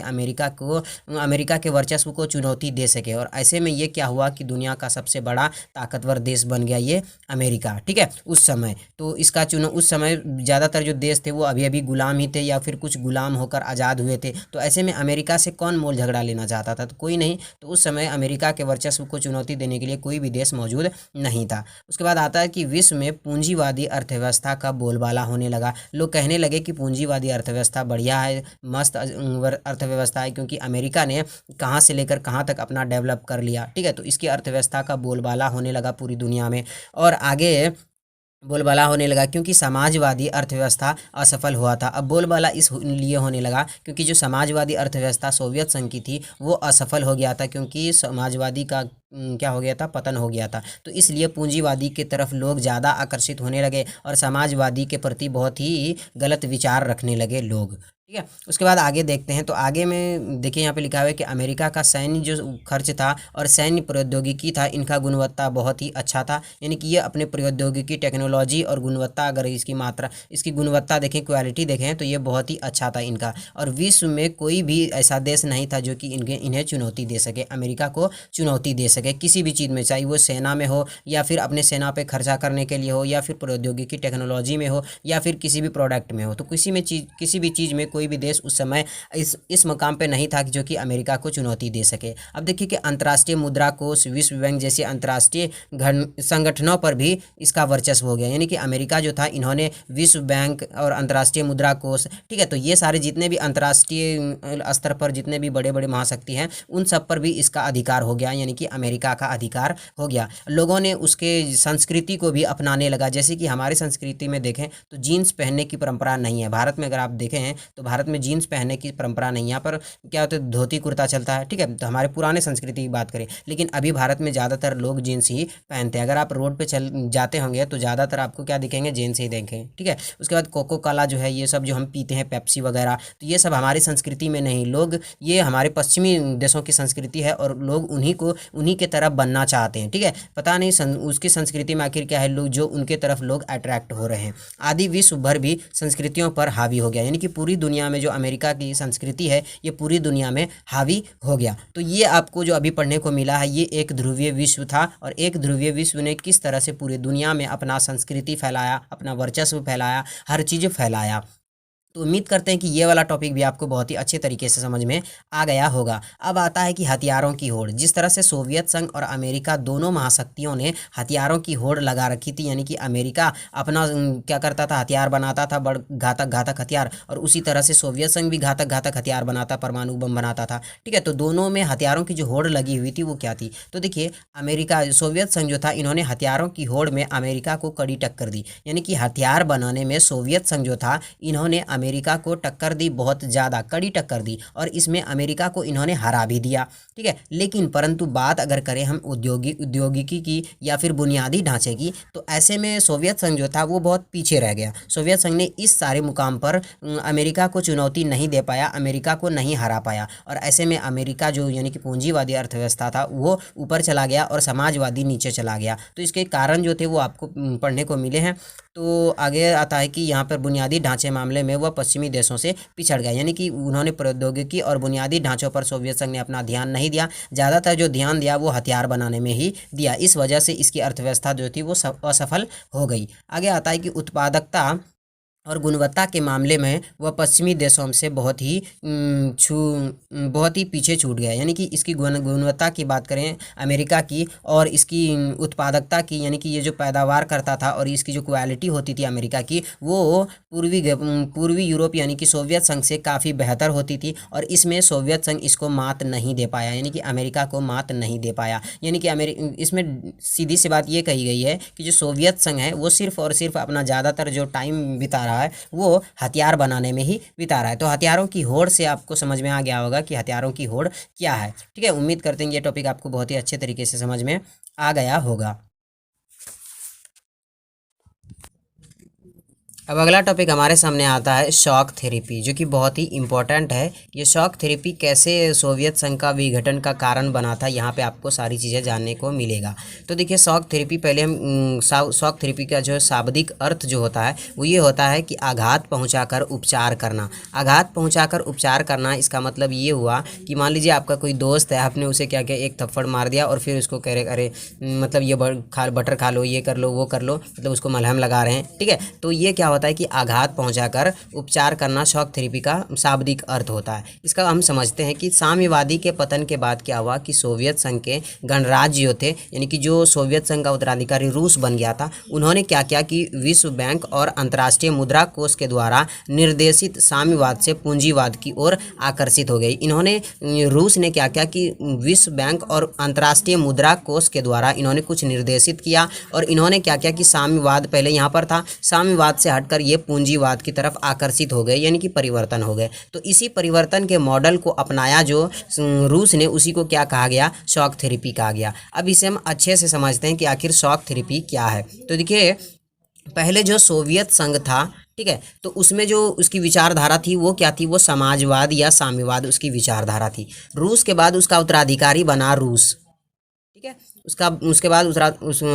अमेरिका के वर्चस्व को चुनौती दे सके। और ऐसे में ये क्या हुआ कि दुनिया का सबसे बड़ा ताकतवर देश बन गया ये अमेरिका, ठीक है, उस समय। तो इसका उस समय ज़्यादातर जो देश थे वो अभी अभी गुलाम ही थे या फिर कुछ गुलाम होकर आज़ाद हुए थे। तो ऐसे में अमेरिका से कौन मोल झगड़ा लेना चाहता था? तो कोई नहीं। तो उस समय अमेरिका के वर्चस्व को चुनौती देने के लिए कोई भी देश मौजूद नहीं था। उसके बाद आता है कि विश्व में पूंजीवादी अर्थव्यवस्था का बोलबाला होने लगा। लोग कहने लगे कि पूंजीवादी अर्थव्यवस्था बढ़िया है, मस्त अर्थव्यवस्था है, क्योंकि अमेरिका ने कहाँ से लेकर कहाँ तक अपना डेवलप कर लिया, ठीक है। तो इसकी अर्थव्यवस्था का बोलबाला होने लगा पूरी दुनिया में। और आगे बोलबाला होने लगा क्योंकि समाजवादी अर्थव्यवस्था असफल हुआ था। अब बोलबाला इस लिए होने लगा क्योंकि जो समाजवादी अर्थव्यवस्था सोवियत संघ की थी वो असफल हो गया था, क्योंकि समाजवादी का क्या हो गया था? पतन हो गया था। तो इसलिए पूंजीवादी की तरफ लोग ज़्यादा आकर्षित होने लगे और समाजवादी के प्रति बहुत ही गलत विचार रखने लगे लोग, ठीक है। उसके बाद आगे देखते हैं। तो आगे में देखिए यहाँ पे लिखा हुआ है कि अमेरिका का सैन्य जो खर्च था और सैन्य प्रौद्योगिकी था इनका गुणवत्ता बहुत ही अच्छा था। यानी कि ये अपने प्रौद्योगिकी, टेक्नोलॉजी और गुणवत्ता, अगर इसकी मात्रा, इसकी गुणवत्ता देखें, क्वालिटी देखें तो ये बहुत ही अच्छा था इनका। और विश्व में कोई भी ऐसा देश नहीं था जो कि इन्हें चुनौती दे सके, अमेरिका को चुनौती दे सके किसी भी चीज़ में, चाहे वो सेना में हो या फिर अपने सेना पे खर्चा करने के लिए हो या फिर प्रौद्योगिकी टेक्नोलॉजी में हो या फिर किसी भी प्रोडक्ट में हो। तो किसी भी चीज़ में कोई भी देश उस समय इस मकाम पे नहीं था जो कि अमेरिका को चुनौती दे सके। अब देखिए कि अंतर्राष्ट्रीय मुद्रा कोष, विश्व बैंक जैसे अंतर्राष्ट्रीय संगठनों पर भी इसका वर्चस्व हो गया। यानी कि अमेरिका जो था इन्होंने विश्व बैंक और अंतर्राष्ट्रीय मुद्रा कोष, ठीक है, तो ये सारे जितने भी अंतर्राष्ट्रीय स्तर पर जितने भी बड़े बड़े महाशक्ति हैं उन सब पर भी इसका अधिकार हो गया, यानी कि अमेरिका का अधिकार हो गया। लोगों ने उसके संस्कृति को भी अपनाने लगा। जैसे कि हमारी संस्कृति में देखें तो जीन्स पहनने की परंपरा नहीं है। भारत में अगर आप देखें हैं तो भारत में जीन्स पहनने की परंपरा नहीं है। यहाँ पर क्या होता है? धोती कुर्ता चलता है, ठीक है। तो हमारे पुराने संस्कृति की बात करें, लेकिन अभी भारत में ज़्यादातर लोग जीन्स ही पहनते हैं। अगर आप रोड पे चल जाते होंगे तो ज़्यादातर आपको क्या दिखेंगे? जीन्स ही देखेंगे, ठीक है। उसके बाद कोको कोला जो है, ये सब जो हम पीते हैं, पेप्सी वगैरह, तो ये सब हमारी संस्कृति में नहीं। लोग, ये हमारे पश्चिमी देशों की संस्कृति है और लोग उन्हीं के तरफ बनना चाहते हैं, ठीक है। पता नहीं उसकी संस्कृति में आखिर क्या है, लोग जो उनके तरफ लोग अट्रैक्ट हो रहे हैं। आदि विश्व भर भी संस्कृतियों पर हावी हो गया, यानी कि पूरी दुनिया में जो अमेरिका की संस्कृति है ये पूरी दुनिया में हावी हो गया। तो ये आपको जो अभी पढ़ने को मिला है ये एक ध्रुवीय विश्व था, और एक ध्रुवीय विश्व ने किस तरह से पूरी दुनिया में अपना संस्कृति फैलाया, अपना वर्चस्व फैलाया, हर चीज़ फैलाया। तो उम्मीद करते हैं कि ये वाला टॉपिक भी आपको बहुत ही अच्छे तरीके से समझ में आ गया होगा। अब आता है कि हथियारों की होड़। जिस तरह से सोवियत संघ और अमेरिका दोनों महाशक्तियों ने हथियारों की होड़ लगा रखी थी, यानी कि अमेरिका अपना क्या करता था? हथियार बनाता था, बड़ घातक हथियार, और उसी तरह से सोवियत संघ भी घातक हथियार बनाता, परमाणु बम बनाता था, ठीक है। तो दोनों में हथियारों की जो होड़ लगी हुई थी वो क्या थी? तो देखिए अमेरिका, सोवियत संघ जो था, इन्होंने हथियारों की होड़ में अमेरिका को कड़ी टक्कर दी। यानी कि हथियार बनाने में सोवियत संघ जो था इन्होंने अमेरिका को टक्कर दी, बहुत ज़्यादा कड़ी टक्कर दी, और इसमें अमेरिका को इन्होंने हरा भी दिया, ठीक है। लेकिन परंतु बात अगर करें हम औद्योगिकी की या फिर बुनियादी ढांचे की, तो ऐसे में सोवियत संघ जो था वो बहुत पीछे रह गया। सोवियत संघ ने इस सारे मुकाम पर अमेरिका को चुनौती नहीं दे पाया, अमेरिका को नहीं हरा पाया, और ऐसे में अमेरिका जो यानी कि पूंजीवादी अर्थव्यवस्था था वो ऊपर चला गया और समाजवादी नीचे चला गया। तो इसके कारण जो थे वो आपको पढ़ने को मिले हैं। तो आगे आता है कि यहाँ पर बुनियादी ढांचे मामले में वह पश्चिमी देशों से पिछड़ गया, यानी कि उन्होंने प्रौद्योगिकी और बुनियादी ढांचों पर सोवियत संघ ने अपना ध्यान नहीं दिया, ज़्यादातर जो ध्यान दिया वो हथियार बनाने में ही दिया। इस वजह से इसकी अर्थव्यवस्था जो थी वो असफल हो गई। आगे आता है कि उत्पादकता और गुणवत्ता के मामले में वह पश्चिमी देशों से बहुत ही पीछे छूट गया, यानी कि इसकी गुणवत्ता की बात करें अमेरिका की, और इसकी उत्पादकता की, यानी कि ये जो पैदावार करता था और इसकी जो क्वालिटी होती थी अमेरिका की, वो पूर्वी यूरोप यानी कि सोवियत संघ से काफ़ी बेहतर होती थी, और इसमें सोवियत संघ इसको मात नहीं दे पाया, यानी कि अमेरिका को मात नहीं दे पाया। यानी कि इसमें सीधी सी बात ये कही गई है कि जो सोवियत संघ है वो सिर्फ और सिर्फ अपना ज़्यादातर जो टाइम बिता रहा है वो हथियार बनाने में ही बिता रहा है। तो हथियारों की होड़ से आपको समझ में आ गया होगा कि हथियारों की होड़ क्या है, ठीक है। उम्मीद करते हैं ये टॉपिक आपको बहुत ही अच्छे तरीके से समझ में आ गया होगा। अब अगला टॉपिक हमारे सामने आता है शॉक थेरेपी, जो कि बहुत ही इम्पोर्टेंट है। ये शॉक थेरेपी कैसे सोवियत संघ का विघटन का कारण बना था, यहाँ पे आपको सारी चीज़ें जानने को मिलेगा। तो देखिए शॉक थेरेपी, पहले हम शॉक थेरेपी का जो शाब्दिक अर्थ जो होता है वो ये होता है कि आघात पहुँचाकर उपचार करना। आघात पहुँचाकर उपचार करना, इसका मतलब ये हुआ कि मान लीजिए आपका कोई दोस्त है, आपने उसे क्या किया, एक थप्पड़ मार दिया और फिर उसको कह रहे अरे मतलब ये बटर खा लो, ये कर लो, वो कर लो, मतलब उसको मलहम लगा रहे हैं, ठीक है। तो ये क्या होता है कि आघात पहुंचाकर उपचार करना शॉक थेरेपी का शाब्दिक अर्थ होता है। इसका हम समझते हैं कि साम्यवादी के पतन के बाद क्या हुआ कि सोवियत संघ के गणराज्य जो थे, यानी कि जो सोवियत संघ का उत्तराधिकारी रूस बन गया था, उन्होंने क्या किया कि विश्व बैंक और अंतर्राष्ट्रीय मुद्रा कोष के द्वारा निर्देशित साम्यवाद से पूंजीवाद की ओर आकर्षित हो गई। इन्होंने रूस ने क्या किया कि विश्व बैंक और अंतर्राष्ट्रीय मुद्रा कोष के द्वारा इन्होंने कुछ निर्देशित किया, और इन्होंने क्या किया कि साम्यवाद पहले यहाँ पर था, साम्यवाद से हटकर ये पूंजीवाद की तरफ आकर्षित हो गए, यानी कि परिवर्तन हो गए। तो इसी परिवर्तन के मॉडल को अपनाया जो रूस ने, उसी को क्या कहा गया, शॉक थेरेपी कहा गया। अब इसे हम अच्छे से समझते हैं कि आखिर शॉक थेरेपी क्या है। तो देखिए पहले जो सोवियत संघ था, ठीक है, तो उसमें जो उसकी विचारधारा थी वो क्या थी, वो समाजवाद या साम्यवाद उसकी विचारधारा थी। रूस के बाद उसका उत्तराधिकारी बना रूस, ठीक है। उसके बाद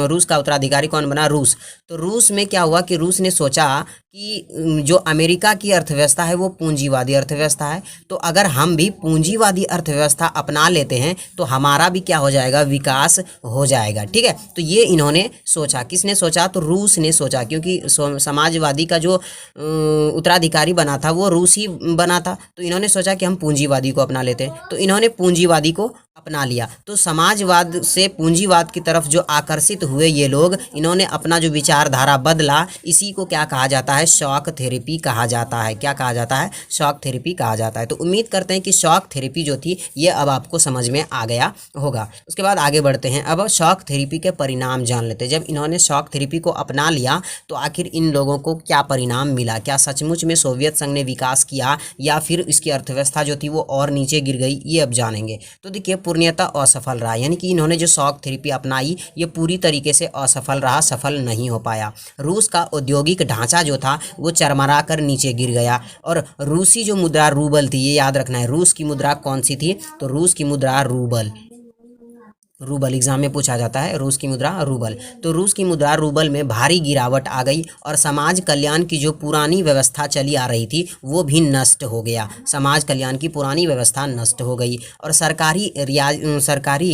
रूस का उत्तराधिकारी कौन बना, रूस। तो रूस में क्या हुआ कि रूस ने सोचा कि जो अमेरिका की अर्थव्यवस्था है वो पूंजीवादी अर्थव्यवस्था है, तो अगर हम भी पूंजीवादी अर्थव्यवस्था अपना लेते हैं तो हमारा भी क्या हो जाएगा, विकास हो जाएगा, ठीक है। तो ये इन्होंने सोचा, किसने सोचा, तो रूस ने सोचा, क्योंकि समाजवादी का जो उत्तराधिकारी बना था वो रूस ही बना था। तो इन्होंने सोचा कि हम पूंजीवादी को अपना लेते हैं, तो इन्होंने पूंजीवादी को अपना लिया। तो समाजवाद से पूंजीवाद की तरफ जो आकर्षित हुए ये लोग, इन्होंने अपना जो विचारधारा बदला, इसी को क्या कहा जाता है, शॉक थेरेपी कहा जाता है। क्या कहा जाता है, शॉक थेरेपी कहा जाता है। तो उम्मीद करते हैं कि शॉक थेरेपी जो थी ये अब आपको समझ में आ गया होगा। उसके बाद आगे बढ़ते हैं, अब शॉक थेरेपी के परिणाम जान लेते हैं। जब इन्होंने शॉक थेरेपी को अपना लिया तो आखिर इन लोगों को क्या परिणाम मिला, क्या सचमुच में सोवियत संघ ने विकास किया या फिर इसकी अर्थव्यवस्था जो थी वो और नीचे गिर गई, ये अब जानेंगे। तो देखिए पूर्णतः असफल रहा, यानी कि इन्होंने जो शॉक थेरेपी अपनाई ये पूरी तरीके से असफल रहा, सफल नहीं हो पाया। रूस का औद्योगिक ढांचा जो था वो चरमरा कर नीचे गिर गया, और रूसी जो मुद्रा रूबल थी, ये याद रखना है, रूस की मुद्रा कौन सी थी, तो रूस की मुद्रा रूबल एग्जाम में पूछा जाता है, रूस की मुद्रा रूबल। तो रूस की मुद्रा रूबल में भारी गिरावट आ गई, और समाज कल्याण की जो पुरानी व्यवस्था चली आ रही थी वो भी नष्ट हो गया। समाज कल्याण की पुरानी व्यवस्था नष्ट हो गई, और सरकारी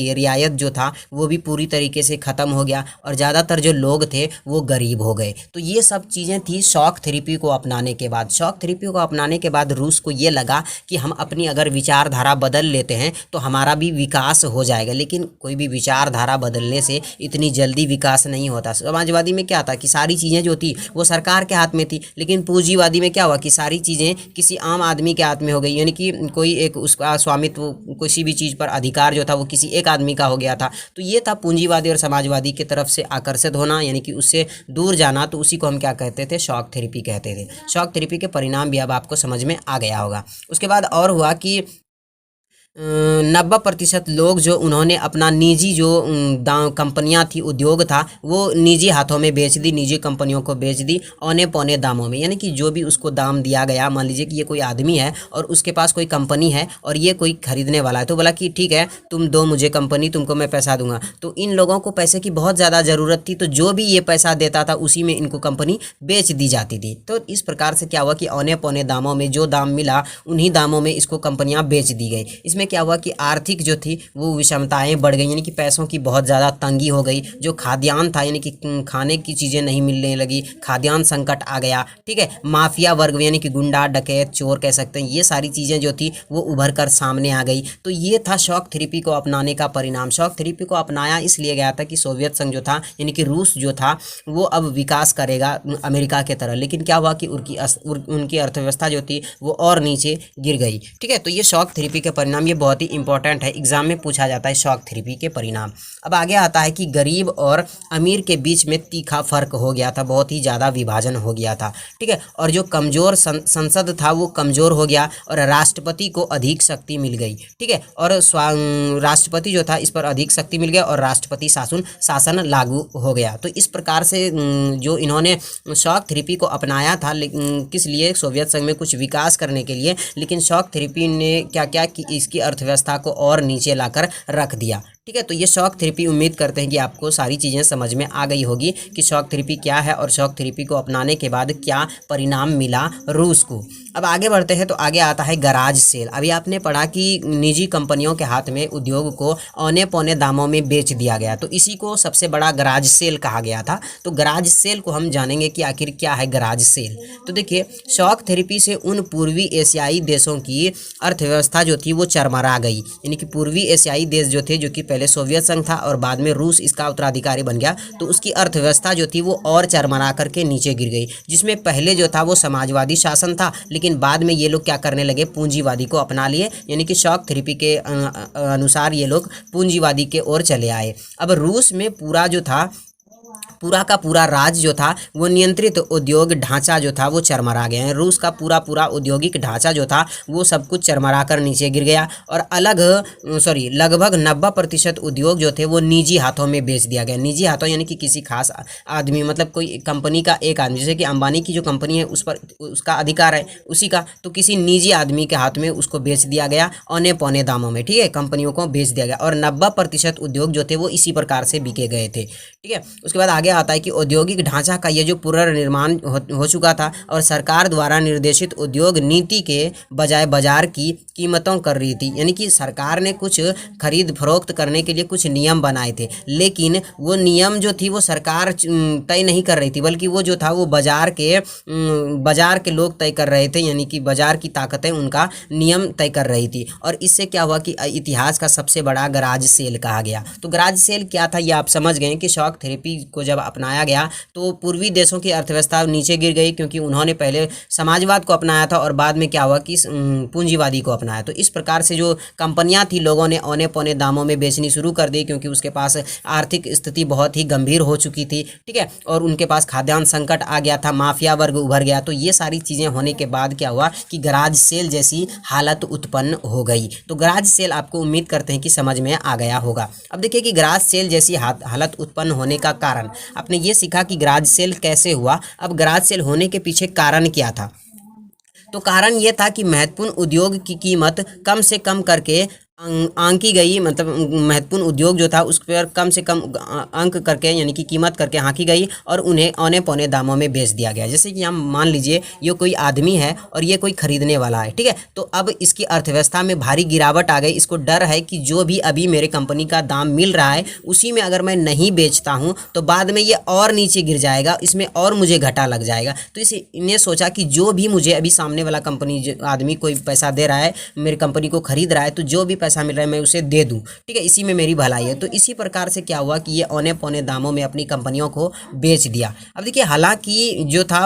रियायत जो था वो भी पूरी तरीके से ख़त्म हो गया, और ज़्यादातर जो लोग थे वो गरीब हो गए। तो ये सब चीज़ें थी शॉक थेरेपी को अपनाने के बाद। शॉक थेरेपी को अपनाने के बाद रूस को ये लगा कि हम अपनी अगर विचारधारा बदल लेते हैं तो हमारा भी विकास हो जाएगा। लेकिन कोई भी विचारधारा बदलने से इतनी जल्दी विकास नहीं होता। समाजवादी में क्या था कि सारी चीज़ें जो थी वो सरकार के हाथ में थी, लेकिन पूंजीवादी में क्या हुआ कि सारी चीज़ें किसी आम आदमी के हाथ में हो गई, यानी कि कोई एक उसका स्वामित्व किसी भी चीज़ पर अधिकार जो था वो किसी एक आदमी का हो गया था। तो ये था पूंजीवादी और समाजवादी की तरफ से आकर्षित होना, यानी कि उससे दूर जाना। तो उसी को हम क्या कहते थे, शॉक थेरेपी कहते थे। शॉक थेरेपी के परिणाम भी अब आपको समझ में आ गया होगा। उसके बाद और हुआ कि 90% लोग जो उन्होंने अपना निजी जो कंपनियां थी, उद्योग था, वो निजी हाथों में बेच दी, निजी कंपनियों को बेच दी औने पौने दामों में। यानी कि जो भी उसको दाम दिया गया, मान लीजिए कि ये कोई आदमी है और उसके पास कोई कंपनी है और ये कोई खरीदने वाला है, तो बोला कि ठीक है तुम दो मुझे कंपनी, तुमको मैं पैसा दूंगा। तो इन लोगों को पैसे की बहुत ज़्यादा ज़रूरत थी, तो जो भी ये पैसा देता था उसी में इनको कंपनी बेच दी जाती थी। तो इस प्रकार से क्या हुआ कि औने पौने दामों में जो दाम मिला उन्हीं दामों में इसको कंपनियाँ बेच दी गई। इसमें क्या हुआ कि आर्थिक जो थी वो विषमताएं बढ़ गई, यानी कि पैसों की बहुत ज़्यादा तंगी हो गई। जो खाद्यान्न था, यानी कि खाने की चीज़ें नहीं मिलने लगी, खाद्यान्न संकट आ गया। ठीक है, माफिया वर्ग यानी कि गुंडा, डकैत, चोर कह सकते हैं, ये सारी चीज़ें जो थी वो उभर कर सामने आ गई। तो ये था शॉक थेरेपी को अपनाने का परिणाम। शॉक थेरेपी को अपनाया इसलिए गया था कि सोवियत संघ जो था, यानी कि रूस जो था, वो अब विकास करेगा अमेरिका के तरह। लेकिन क्या हुआ कि उनकी अर्थव्यवस्था जो थी वो और नीचे गिर गई। ठीक है, तो ये शॉक थेरेपी के परिणाम, ये बहुत ही इंपॉर्टेंट है, एग्जाम में पूछा जाता है शॉक थेरेपी के परिणाम। अब आगे आता है कि गरीब और अमीर के बीच में तीखा फर्क हो गया था, बहुत ही ज़्यादा विभाजन हो गया था। ठीक है, और जो कमज़ोर संसद था वो कमज़ोर हो गया और राष्ट्रपति को अधिक शक्ति मिल गई। ठीक है, और राष्ट्रपति जो था इस पर अधिक शक्ति मिल गया और राष्ट्रपति शासन लागू हो गया। तो इस प्रकार से जो इन्होंने शॉक थेरेपी को अपनाया था, किस लिए, सोवियत संघ में कुछ विकास करने के लिए, लेकिन शॉक थेरेपी ने क्या क्या कि इसकी अर्थव्यवस्था को और नीचे लाकर रख दिया। ठीक है, तो ये शॉक थेरेपी, उम्मीद करते हैं कि आपको सारी चीज़ें समझ में आ गई होगी कि शॉक थेरेपी क्या है और शॉक थेरेपी को अपनाने के बाद क्या परिणाम मिला रूस को। अब आगे बढ़ते हैं, तो आगे आता है गराज सेल। अभी आपने पढ़ा कि निजी कंपनियों के हाथ में उद्योग को औने पौने दामों में बेच दिया गया, तो इसी को सबसे बड़ा गराज सेल कहा गया था। तो गराज सेल को हम जानेंगे कि आखिर क्या है गराज सेल। तो देखिए, शॉक थेरेपी से उन पूर्वी एशियाई देशों की अर्थव्यवस्था जो थी वो चरमरा गई, यानी कि पूर्वी एशियाई देश जो थे, जो कि पहले सोवियत संघ था और बाद में रूस इसका उत्तराधिकारी बन गया, तो उसकी अर्थव्यवस्था जो थी वो और चरमरा करके नीचे गिर गई। जिसमें पहले जो था वो समाजवादी शासन था, लेकिन बाद में ये लोग क्या करने लगे, पूंजीवादी को अपना लिए, यानी कि शॉक थेरेपी के अनुसार ये लोग पूंजीवादी के ओर चले आए। अब रूस में पूरा जो था, पूरा का पूरा राज्य जो था वो नियंत्रित उद्योग ढांचा जो था वो चरमरा गया है। रूस का पूरा औद्योगिक ढांचा जो था वो सब कुछ चरमरा कर नीचे गिर गया और लगभग 90% उद्योग जो थे वो निजी हाथों में बेच दिया गया। निजी हाथों यानी कि किसी खास आदमी, मतलब कोई कंपनी का एक आदमी, जैसे कि अंबानी की जो कंपनी है उस पर उसका अधिकार है उसी का, तो किसी निजी आदमी के हाथ में उसको बेच दिया गया औने पौने दामों में। ठीक है, कंपनियों को बेच दिया गया और 90% उद्योग जो थे वो इसी प्रकार से बिके गए थे। ठीक है, उसके बाद आगे आता है कि औद्योगिक ढांचा का ये जो पुनर्निर्माण हो चुका था और सरकार द्वारा निर्देशित उद्योग नीति के बजाय बाजार की कीमतों कर रही थी, यानी कि सरकार ने कुछ खरीद फरोख्त करने के लिए कुछ नियम बनाए थे, लेकिन वो नियम जो थी वो सरकार तय नहीं कर रही थी, बल्कि वो जो था वो बाजार के लोग तय कर रहे थे, यानी कि बाजार की ताकतें उनका नियम तय कर रही थी। और इससे क्या हुआ कि इतिहास का सबसे बड़ा गराज सेल कहा गया। तो गराज सेल क्या था ये आप समझ गए कि शॉक थेरेपी को जब अपनाया गया तो पूर्वी देशों की अर्थव्यवस्था नीचे गिर गई, क्योंकि उन्होंने पहले समाजवाद को अपनाया था और बाद में क्या हुआ कि पूंजीवादी को अपनाया। तो इस प्रकार से जो कंपनियां थी लोगों ने औने पौने दामों में बेचनी शुरू कर दी, क्योंकि उसके पास आर्थिक स्थिति बहुत ही गंभीर हो चुकी थी। ठीक है, और उनके पास खाद्यान्न संकट आ गया था, माफिया वर्ग उभर गया। तो ये सारी चीज़ें होने के बाद क्या हुआ कि गराज सेल जैसी हालत उत्पन्न हो गई। तो गराज सेल आपको उम्मीद करते हैं कि समझ में आ गया होगा। अब देखिए कि गराज सेल जैसी हालत उत्पन्न होने का कारण, आपने ये सीखा कि गराज सेल कैसे हुआ। अब गराज सेल होने के पीछे कारण क्या था? तो कारण ये था कि महत्वपूर्ण उद्योग की कीमत कम से कम करके आंकी गई, मतलब महत्वपूर्ण उद्योग जो था उस पर कम से कम अंक करके, यानी कि कीमत करके आंकी गई और उन्हें औने पौने दामों में बेच दिया गया। जैसे कि हम मान लीजिए ये कोई आदमी है और ये कोई खरीदने वाला है। ठीक है, तो अब इसकी अर्थव्यवस्था में भारी गिरावट आ गई। इसको डर है कि जो भी अभी मेरे कंपनी का दाम मिल रहा है उसी में अगर मैं नहीं बेचता हूँ तो बाद में ये और नीचे गिर जाएगा, इसमें और मुझे घाटा लग जाएगा। तो इन्हें सोचा कि जो भी मुझे अभी सामने वाला कंपनी आदमी कोई पैसा दे रहा है, मेरी कंपनी को खरीद रहा है, तो जो भी पैसा मिल रहा है मैं उसे दे दूँ, ठीक है, इसी में मेरी भलाई है। तो इसी प्रकार से क्या हुआ कि ये औने पौने दामों में अपनी कंपनियों को बेच दिया। अब देखिए हालांकि जो था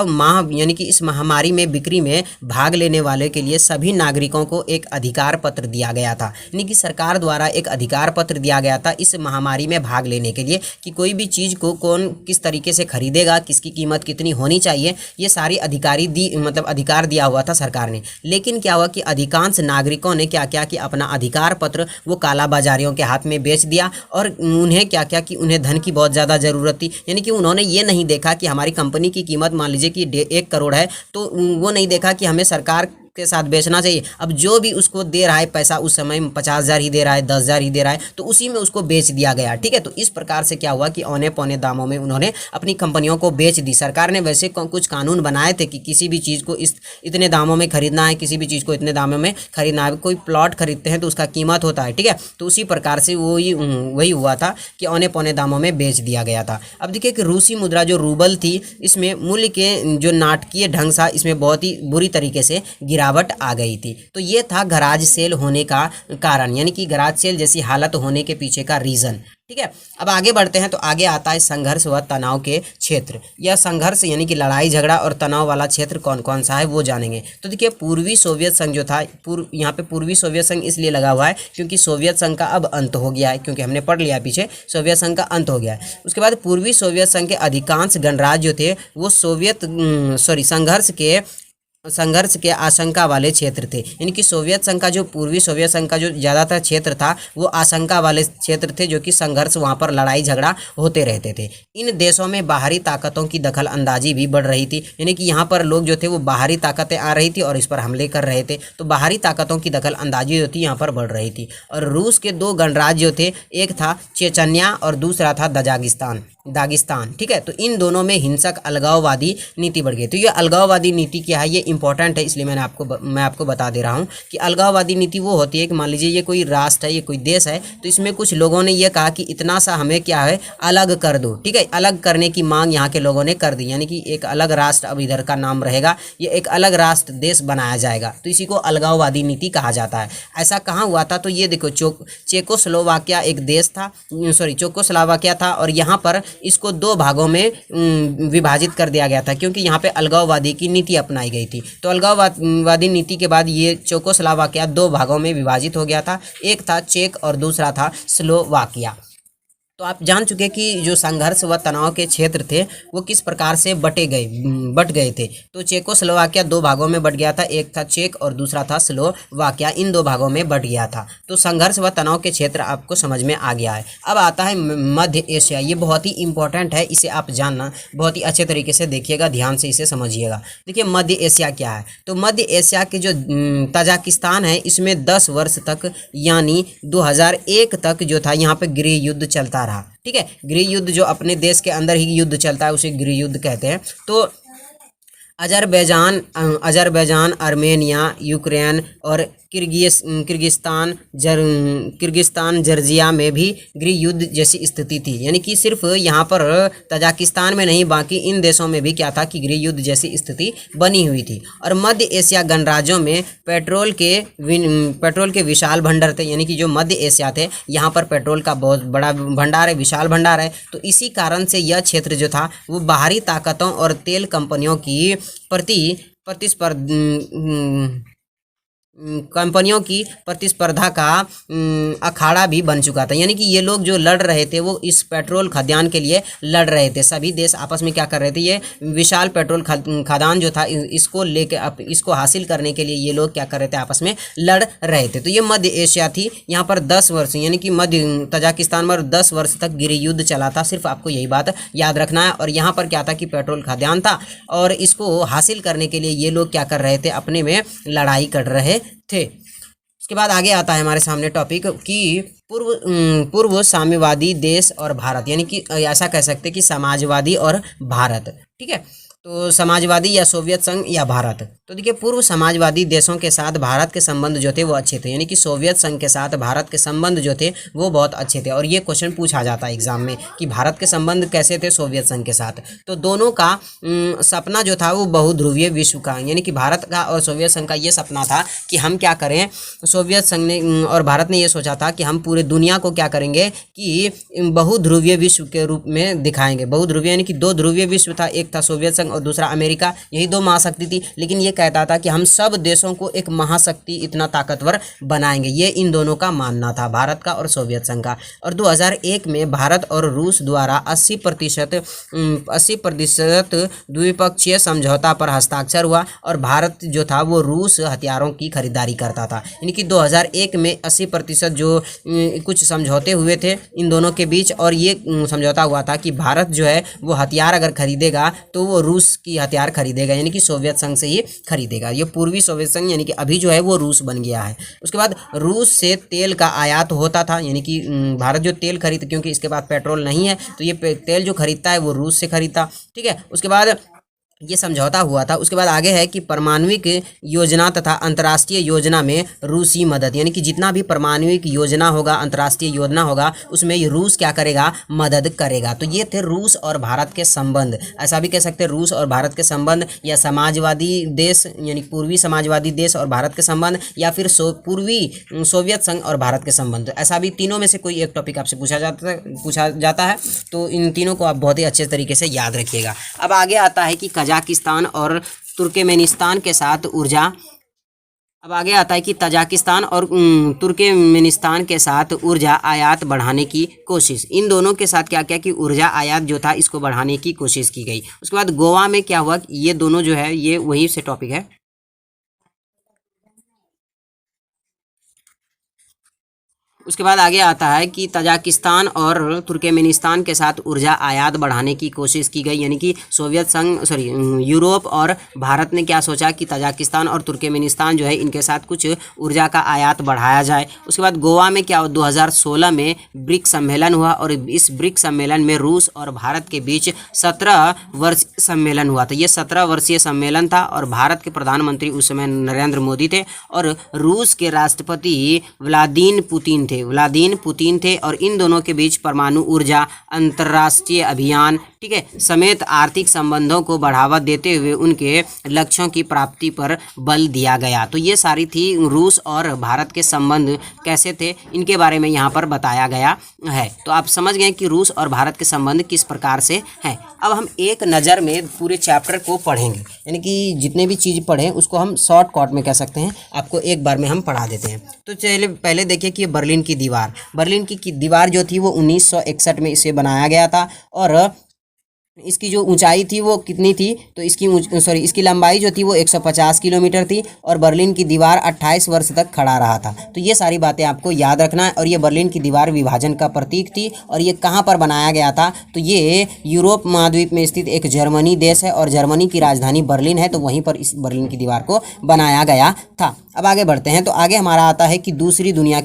यानी कि इस महामारी में बिक्री में भाग लेने वाले के लिए सभी नागरिकों को एक अधिकार पत्र दिया गया था, यानी कि सरकार द्वारा एक अधिकार पत्र दिया गया था इस महामारी में भाग लेने के लिए कि कोई भी चीज़ को कौन किस तरीके से खरीदेगा, किसकी कीमत कितनी होनी चाहिए, ये सारी अधिकार दिया हुआ था सरकार ने। लेकिन क्या हुआ कि अधिकांश नागरिकों ने क्या किया कि अपना अधिकार पत्र वो काला बाजारियों के हाथ में बेच दिया। और उन्हें क्या किया कि उन्हें धन की बहुत ज़्यादा ज़रूरत थी, यानी कि उन्होंने ये नहीं देखा कि हमारी कंपनी की कीमत मान लीजिए कि 1 करोड़ है, तो वो नहीं देखा कि हमें सरकार के साथ बेचना चाहिए। अब जो भी उसको दे रहा है पैसा उस समय 50,000 ही दे रहा है, 10,000 ही दे रहा है, तो उसी में उसको बेच दिया गया, ठीक है। तो इस प्रकार से क्या हुआ कि औने पौने दामों में उन्होंने अपनी कंपनियों को बेच दी। सरकार ने वैसे कुछ कानून बनाए थे कि किसी भी चीज़ को इतने दामों में खरीदना है, किसी भी चीज़ को इतने दामों में खरीदना है। कोई प्लॉट खरीदते हैं तो उसका कीमत होता है, ठीक है। तो उसी प्रकार से वही हुआ था कि औने पौने दामों में बेच दिया गया था। अब देखिए कि रूसी मुद्रा जो रूबल थी, इसमें मूल्य के जो नाटकीय ढंग से इसमें बहुत ही बुरी तरीके से गिरावट आ गई थी। तो ये था गराज सेल होने का कारण, यानी कि गराज सेल जैसी हालत होने के पीछे का रीज़न, ठीक है। अब आगे बढ़ते हैं तो आगे आता है संघर्ष व तनाव के क्षेत्र। यह संघर्ष यानी कि लड़ाई झगड़ा और तनाव वाला क्षेत्र कौन कौन सा है वो जानेंगे। तो देखिए पूर्वी सोवियत संघ जो था, यहाँ पे पूर्वी सोवियत संघ इसलिए लगा हुआ है क्योंकि सोवियत संघ का अब अंत हो गया है, क्योंकि हमने पढ़ लिया पीछे सोवियत संघ का अंत हो गया है। उसके बाद पूर्वी सोवियत संघ के अधिकांश गणराज्य जो थे वो संघर्ष के आशंका वाले क्षेत्र थे, यानी कि सोवियत संघ का जो पूर्वी सोवियत संघ का जो ज़्यादातर क्षेत्र था वो आशंका वाले क्षेत्र थे, जो कि संघर्ष, वहाँ पर लड़ाई झगड़ा होते रहते थे। इन देशों में बाहरी ताकतों की दखल अंदाजी भी बढ़ रही थी, यानी कि यहाँ पर लोग जो थे वो बाहरी ताकतें आ रही थी और इस पर हमले कर रहे थे, तो बाहरी ताकतों की दखल अंदाजी जो थी यहाँ पर बढ़ रही थी। और रूस के 2 गणराज्य जो थे, एक था चेचन्या और दूसरा था दागिस्तान, ठीक है। तो इन दोनों में हिंसक अलगाववादी नीति बढ़ गई। तो ये अलगाववादी नीति क्या है, ये इंपॉर्टेंट है, इसलिए मैं आपको बता दे रहा हूँ कि अलगाववादी नीति वो होती है कि मान लीजिए ये कोई राष्ट्र है, ये कोई देश है, तो इसमें कुछ लोगों ने ये कहा कि इतना सा हमें क्या है अलग कर दो, ठीक है। अलग करने की मांग यहाँ के लोगों ने कर दी, यानी कि एक अलग राष्ट्र अब इधर का नाम रहेगा, ये एक अलग राष्ट्र देश बनाया जाएगा, तो इसी को अलगाववादी नीति कहा जाता है। ऐसा कहाँ हुआ था, तो ये देखो चेकोस्लोवाकिया एक देश था, चेकोस्लोवाकिया था, और यहाँ पर इसको 2 भागों में विभाजित कर दिया गया था, क्योंकि यहाँ पे अलगाववादी की नीति अपनाई गई थी। तो अलगाववादी नीति के बाद ये चेकोस्लोवाकिया 2 भागों में विभाजित हो गया था, एक था चेक और दूसरा था स्लोवाकिया। तो आप जान चुके कि जो संघर्ष व तनाव के क्षेत्र थे वो किस प्रकार से बट गए थे। तो चेकोस्लोवाकिया 2 भागों में बट गया था, एक था चेक और दूसरा था स्लोवाकिया, इन 2 भागों में बट गया था। तो संघर्ष व तनाव के क्षेत्र आपको समझ में आ गया है। अब आता है मध्य एशिया, ये बहुत ही इंपॉर्टेंट है, इसे आप जानना बहुत ही अच्छे तरीके से देखिएगा, ध्यान से इसे समझिएगा। देखिए मध्य एशिया क्या है, तो मध्य एशिया के जो तजाकिस्तान है, इसमें 10 वर्ष तक यानी 2001 तक जो था यहाँ पे गृह युद्ध चलता रहा, ठीक है। गृह युद्ध जो अपने देश के अंदर ही युद्ध चलता है उसे गृह युद्ध कहते हैं। तो अजरबैजान, आर्मेनिया, यूक्रेन और किर्गिस्तान, जर्जिया में भी गृह युद्ध जैसी स्थिति थी, यानी कि सिर्फ यहाँ पर तजाकिस्तान में नहीं बाकी इन देशों में भी क्या था कि गृह युद्ध जैसी स्थिति बनी हुई थी। और मध्य एशिया गणराज्यों में पेट्रोल के विशाल भंडार थे, यानी कि जो मध्य एशिया थे यहाँ पर पेट्रोल का बहुत बड़ा भंडार है, विशाल भंडार है। तो इसी कारण से यह क्षेत्र जो था वो बाहरी ताकतों और तेल कंपनियों की प्रतिस्पर्धा का अखाड़ा भी बन चुका था, यानी कि ये लोग जो लड़ रहे थे वो इस पेट्रोल खदान के लिए लड़ रहे थे। सभी देश आपस में क्या कर रहे थे, ये विशाल पेट्रोल खदान जो था इसको लेकर इसको हासिल करने के लिए ये लोग क्या कर रहे थे, आपस में लड़ रहे थे। तो ये मध्य एशिया थी, यहाँ पर 10 वर्ष यानी कि मध्य तजाकिस्तान में 10 वर्ष तक गृह युद्ध चला था, सिर्फ आपको यही बात याद रखना है। और यहाँ पर क्या था कि पेट्रोल खदान था और इसको हासिल करने के लिए ये लोग क्या कर रहे थे, अपने में लड़ाई कर रहे थे। उसके बाद आगे आता है हमारे सामने टॉपिक कि पूर्व साम्यवादी देश और भारत, यानी कि ऐसा कह सकते हैं कि समाजवादी और भारत, ठीक है। तो समाजवादी या सोवियत संघ या भारत। तो देखिए पूर्व समाजवादी देशों के साथ भारत के संबंध जो थे वो अच्छे थे, यानी कि सोवियत संघ के साथ भारत के संबंध जो थे वो बहुत अच्छे थे। और ये क्वेश्चन पूछा जाता है एग्जाम में कि भारत के संबंध कैसे थे सोवियत संघ के साथ। तो दोनों का सपना जो था वो बहुध्रुवीय विश्व का, यानी कि भारत का और सोवियत संघ का ये सपना था कि हम क्या करें, सोवियत संघ ने और भारत ने ये सोचा था कि हम पूरे दुनिया को क्या करेंगे कि बहुध्रुवीय विश्व के रूप में दिखाएंगे। बहुध्रुवीय यानी कि दो ध्रुवीय विश्व था, एक था सोवियत संघ और दूसरा अमेरिका, यही दो महाशक्ति थी। लेकिन ये कहता था कि हम सब देशों को एक महाशक्ति इतना ताकतवर बनाएंगे, ये इन दोनों का मानना था, भारत का और सोवियत संघ का। और 2001 में भारत और रूस द्वारा 80% द्विपक्षीय समझौता पर हस्ताक्षर हुआ और भारत जो था वो रूस हथियारों की खरीदारी करता था। यानी कि 2001 में 80% जो कुछ समझौते हुए थे इन दोनों के बीच, और ये समझौता हुआ था कि भारत जो है वो हथियार अगर खरीदेगा तो वो रूस की हथियार खरीदेगा, यानी कि सोवियत संघ से ही खरीदेगा। ये पूर्वी सोवियत संघ यानी कि अभी जो है वो रूस बन गया है। उसके बाद रूस से तेल का आयात होता था, यानी कि भारत जो तेल खरीद, क्योंकि इसके बाद पेट्रोल नहीं है तो ये तेल जो खरीदता है वो रूस से खरीदता, ठीक है। उसके बाद ये समझौता हुआ था। उसके बाद आगे है कि परमाणविक योजना तथा अंतर्राष्ट्रीय योजना में रूसी मदद, यानी कि जितना भी परमाणविक योजना होगा, अंतर्राष्ट्रीय योजना होगा, उसमें ये रूस क्या करेगा, मदद करेगा। तो ये थे रूस और भारत के संबंध। ऐसा भी कह सकते हैं रूस और भारत के संबंध, या समाजवादी देश यानी पूर्वी समाजवादी देश और भारत के संबंध, या फिर पूर्वी सोवियत संघ और भारत के संबंध। ऐसा भी तीनों में से कोई एक टॉपिक आपसे पूछा जाता है। तो इन तीनों को आप बहुत ही अच्छे तरीके से याद रखिएगा। अब आगे आता है कि तजाकिस्तान और तुर्कमेनिस्तान के साथ ऊर्जा आयात बढ़ाने की कोशिश। इन दोनों के साथ क्या क्या कि ऊर्जा आयात जो था इसको बढ़ाने की कोशिश की गई। उसके बाद गोवा में क्या हुआ, ये दोनों जो है ये वही से टॉपिक है। उसके बाद आगे आता है कि तजाकिस्तान और तुर्कमेनिस्तान के साथ ऊर्जा आयात बढ़ाने की कोशिश की गई, यानी कि यूरोप और भारत ने क्या सोचा कि तजाकिस्तान और तुर्कमेनिस्तान जो है इनके साथ कुछ ऊर्जा का आयात बढ़ाया जाए। उसके बाद गोवा में क्या 2016 में ब्रिक्स सम्मेलन हुआ और इस ब्रिक्स सम्मेलन में रूस और भारत के बीच 17 वर्षीय सम्मेलन हुआ था। ये 17 वर्षीय सम्मेलन था और भारत के प्रधानमंत्री उस समय नरेंद्र मोदी थे और रूस के राष्ट्रपति व्लादिमीर पुतिन थे और इन दोनों के बीच परमाणु ऊर्जा, अंतर्राष्ट्रीय अभियान, ठीक है, समेत आर्थिक संबंधों को बढ़ावा देते हुए उनके लक्ष्यों की प्राप्ति पर बल दिया गया। तो ये सारी थी रूस और भारत के संबंध कैसे थे, इनके बारे में यहाँ पर बताया गया है। तो आप समझ गए कि रूस और भारत के संबंध किस प्रकार से हैं। अब हम एक नज़र में पूरे चैप्टर को पढ़ेंगे, यानी कि जितने भी चीज़ पढ़ें उसको हम शॉर्टकट में कह सकते हैं, आपको एक बार में हम पढ़ा देते हैं। तो चलिए पहले देखिए कि बर्लिन की दीवार जो थी वो 1961 में इसे बनाया गया था और इसकी जो ऊंचाई थी वो कितनी थी, तो इसकी लंबाई जो थी वो 150 किलोमीटर थी और बर्लिन की दीवार 28 वर्ष तक खड़ा रहा था। तो ये सारी बातें आपको याद रखना है। और ये बर्लिन की दीवार विभाजन का प्रतीक थी और ये कहाँ पर बनाया गया था, तो ये यूरोप महाद्वीप में स्थित एक जर्मनी देश है और जर्मनी की राजधानी बर्लिन है, तो वहीं पर इस बर्लिन की दीवार को बनाया गया था। अब आगे बढ़ते हैं। तो आगे हमारा आता है कि दूसरी दुनिया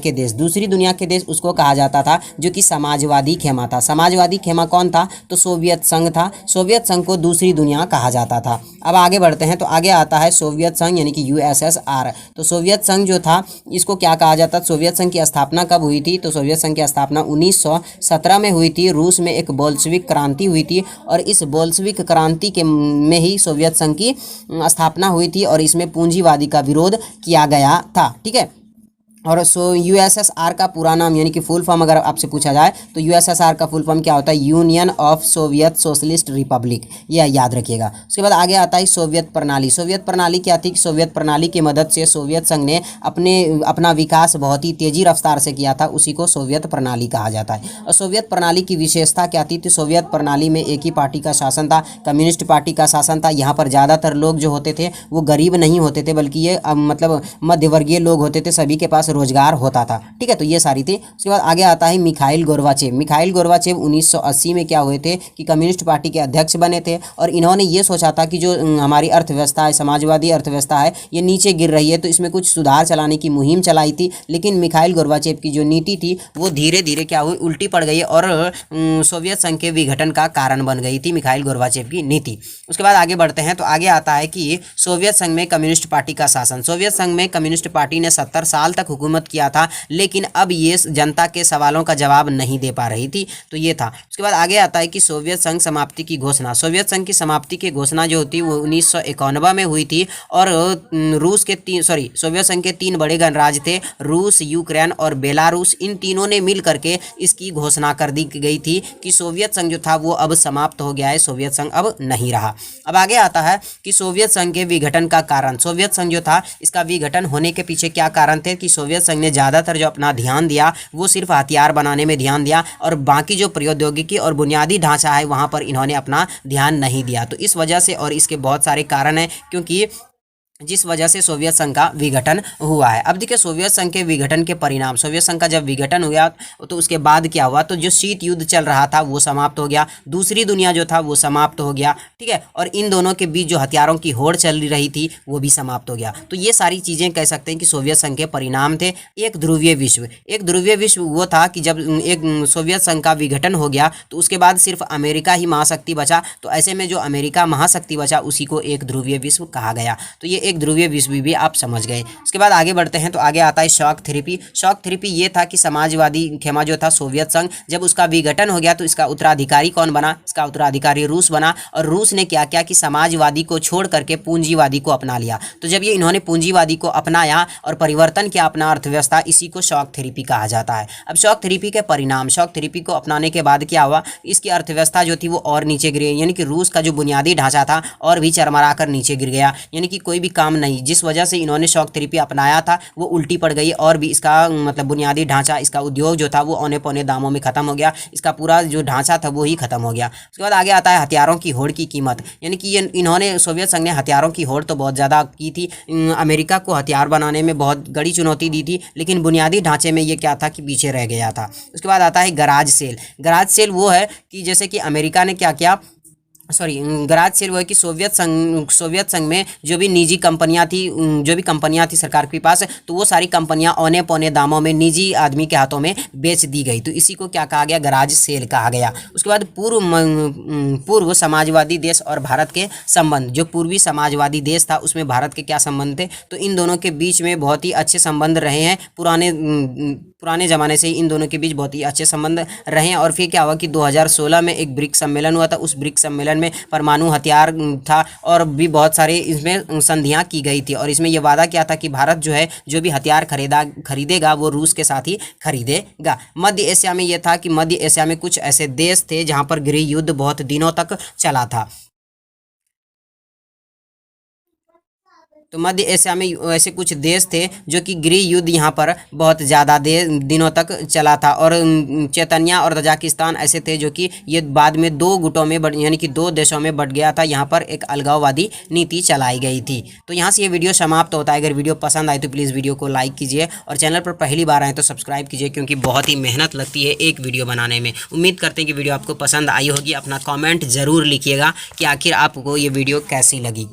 के देश उसको कहा जाता था जो कि समाजवादी खेमा था। समाजवादी खेमा कौन था, तो सोवियत संघ था। सोवियत संघ को दूसरी दुनिया कहा जाता था। अब आगे बढ़ते हैं। तो आगे आता है सोवियत संघ यानी कि USSR। तो सोवियत संघ जो था इसको क्या कहा जाता, सोवियत संघ की स्थापना कब हुई थी, तो सोवियत संघ की स्थापना 1917 में हुई थी। रूस में एक बोल्शेविक क्रांति हुई थी और इस बोल्शेविक क्रांति के में ही सोवियत संघ की स्थापना हुई थी और इसमें पूंजीवादी का विरोध किया गया था, ठीक है। और USSR का पूरा नाम यानी कि फुल फॉर्म अगर आपसे पूछा जाए तो USSR का फुल फॉर्म क्या होता है, union of Soviet socialist Republic, यह याद रखिएगा। उसके बाद आगे आता है सोवियत प्रणाली। सोवियत प्रणाली क्या थी, सोवियत प्रणाली की मदद से सोवियत संघ ने अपना विकास बहुत ही तेजी रफ्तार से किया था, उसी को सोवियत प्रणाली कहा जाता है। और सोवियत प्रणाली की विशेषता क्या थी, तो सोवियत प्रणाली में एक ही पार्टी का शासन था, कम्युनिस्ट पार्टी का शासन था। यहाँ पर ज़्यादातर लोग जो होते थे वो गरीब नहीं होते थे, बल्कि ये मतलब मध्यवर्गीय लोग होते थे, सभी के पास पास रोजगार होता था। ठीक है, तो ये सारी थी। उसके बाद आगे आता है मिखाइल गोर्बाचेव। मिखाइल गोर्बाचेव 1980 में क्या हुए थे कि कम्युनिस्ट पार्टी के अध्यक्ष बने थे और इन्होंने ये सोचा था कि जो हमारी अर्थव्यवस्था है, समाजवादी अर्थव्यवस्था है, ये नीचे गिर रही है, तो इसमें कुछ सुधार चलाने की मुहिम चलाई थी। लेकिन मिखाइल गोर्बाचेव की जो नीति थी वो धीरे धीरे क्या हुई, उल्टी पड़ गई और सोवियत संघ के विघटन का कारण बन गई थी मिखाइल गोर्बाचेव की नीति। उसके बाद आगे बढ़ते हैं तो आगे आता है कि सोवियत संघ में कम्युनिस्ट पार्टी का शासन। सोवियत संघ में कम्युनिस्ट पार्टी ने 70 साल तक हुकूमत किया था, लेकिन अब ये जनता के सवालों का जवाब नहीं दे पा रही थी, तो ये था। उसके बाद आगे आता है कि सोवियत संघ समाप्ति की घोषणा। सोवियत संघ की समाप्ति की घोषणा जो होती वो 1951 में हुई थी और सोवियत संघ के 3 बड़े गणराज्य थे, रूस, यूक्रेन और बेलारूस। इन तीनों ने मिल करके इसकी घोषणा कर दी गई थी कि सोवियत संघ जो था वो अब समाप्त हो गया है, सोवियत संघ अब नहीं रहा। अब आगे आता है कि सोवियत संघ के विघटन का कारण। सोवियत संघ जो था इसका विघटन होने के पीछे क्या कारण थे कि सोवियत संघ ने ज़्यादातर जो अपना ध्यान दिया वो सिर्फ हथियार बनाने में ध्यान दिया और बाकी जो प्रौद्योगिकी और बुनियादी ढांचा है वहाँ पर इन्होंने अपना ध्यान नहीं दिया। तो इस वजह से और इसके बहुत सारे कारण हैं क्योंकि जिस वजह से सोवियत संघ का विघटन हुआ है। अब देखिए सोवियत संघ के विघटन के परिणाम। सोवियत संघ का जब विघटन हुआ तो उसके बाद क्या हुआ, तो जो शीत युद्ध चल रहा था वो समाप्त हो गया, दूसरी दुनिया जो था वो समाप्त हो गया। ठीक है, और इन दोनों के बीच जो हथियारों की होड़ चल रही थी वो भी समाप्त हो गया। तो ये सारी चीज़ें कह सकते हैं कि सोवियत संघ के परिणाम थे। एक ध्रुवीय विश्व। एक ध्रुवीय विश्व वो था कि जब एक सोवियत संघ का विघटन हो गया तो उसके बाद सिर्फ अमेरिका ही महाशक्ति बचा, तो ऐसे में जो अमेरिका महाशक्ति बचा उसी को एक ध्रुवीय विश्व कहा गया। तो ये एक ध्रुवीय विश्व भी आप समझ गए। उसके बाद आगे बढ़ते हैं तो आगे आता है शॉक थेरेपी। शॉक थेरेपी ये था कि समाजवादी खेमा जो था सोवियत संघ, जब उसका विघटन हो गया तो इसका उत्तराधिकारी कौन बना, इसका उत्तराधिकारी रूस बना। और रूस ने क्या किया कि समाजवादी को छोड़ करके पूंजीवादी को अपना लिया। तो जब ये इन्होंने पूंजीवादी को अपनाया और परिवर्तन किया अपना अर्थव्यवस्था, इसी को शॉक थेरेपी कहा जाता है। अब शॉक थेरेपी के परिणाम, शॉक थेरेपी को अपनाने के बाद क्या हुआ, इसकी अर्थव्यवस्था जो थी वो और नीचे गिरी, यानी कि रूस का जो बुनियादी ढांचा था और भी चरमरा कर नीचे गिर गया, यानी कि कोई भी काम नहीं। जिस वजह से इन्होंने शॉक थेरेपी अपनाया था वो उल्टी पड़ गई और भी इसका मतलब बुनियादी ढांचा, इसका उद्योग जो था वो औने पौने दामों में खत्म हो गया, इसका पूरा जो ढांचा था वो ही खत्म हो गया। उसके बाद आगे आता है हथियारों की होड़ की कीमत, यानी कि इन्होंने सोवियत संघ ने हथियारों की होड़ तो बहुत ज़्यादा की थी, अमेरिका को हथियार बनाने में बहुत बड़ी चुनौती दी थी, लेकिन बुनियादी ढांचे में ये क्या था कि पीछे रह गया था। उसके बाद आता है गराज सेल। गराज सेल वो है कि जैसे कि अमेरिका ने क्या किया, गराज सेल वो है कि सोवियत संघ में जो भी निजी कंपनियां थी, जो भी कंपनियां थी सरकार के पास, तो वो सारी कंपनियां औने पौने दामों में निजी आदमी के हाथों में बेच दी गई। तो इसी को क्या कहा गया, गराज सेल कहा गया। उसके बाद पूर्व समाजवादी देश और भारत के संबंध। जो पूर्वी समाजवादी देश था उसमें भारत के क्या संबंध थे, तो इन दोनों के बीच में बहुत ही अच्छे संबंध रहे हैं। पुराने ज़माने से ही इन दोनों के बीच बहुत ही अच्छे संबंध रहे हैं। और फिर क्या हुआ कि 2016 में एक ब्रिक्स सम्मेलन हुआ था, उस ब्रिक्स सम्मेलन में परमाणु हथियार था और भी बहुत सारे इसमें संधियां की गई थी। और इसमें यह वादा किया था कि भारत जो है जो भी हथियार खरीदेगा वो रूस के साथ ही खरीदेगा। मध्य एशिया में यह था कि मध्य एशिया में कुछ ऐसे देश थे जहां पर गृह युद्ध बहुत दिनों तक चला था। तो मध्य एशिया में ऐसे कुछ देश थे जो कि गृह युद्ध यहाँ पर बहुत ज़्यादा दिनों तक चला था। और चेतन्या और तजाकिस्तान ऐसे थे जो कि ये बाद में 2 गुटों में यानी कि 2 देशों में बट गया था। यहाँ पर एक अलगाववादी नीति चलाई गई थी। तो यहाँ से ये वीडियो समाप्त होता है। अगर वीडियो पसंद आए तो प्लीज़ वीडियो को लाइक कीजिए और चैनल पर पहली बार आए तो सब्सक्राइब कीजिए, क्योंकि बहुत ही मेहनत लगती है एक वीडियो बनाने में। उम्मीद करते हैं कि वीडियो आपको पसंद आई होगी। अपना कॉमेंट ज़रूर लिखिएगा कि आखिर आपको ये वीडियो कैसी लगी।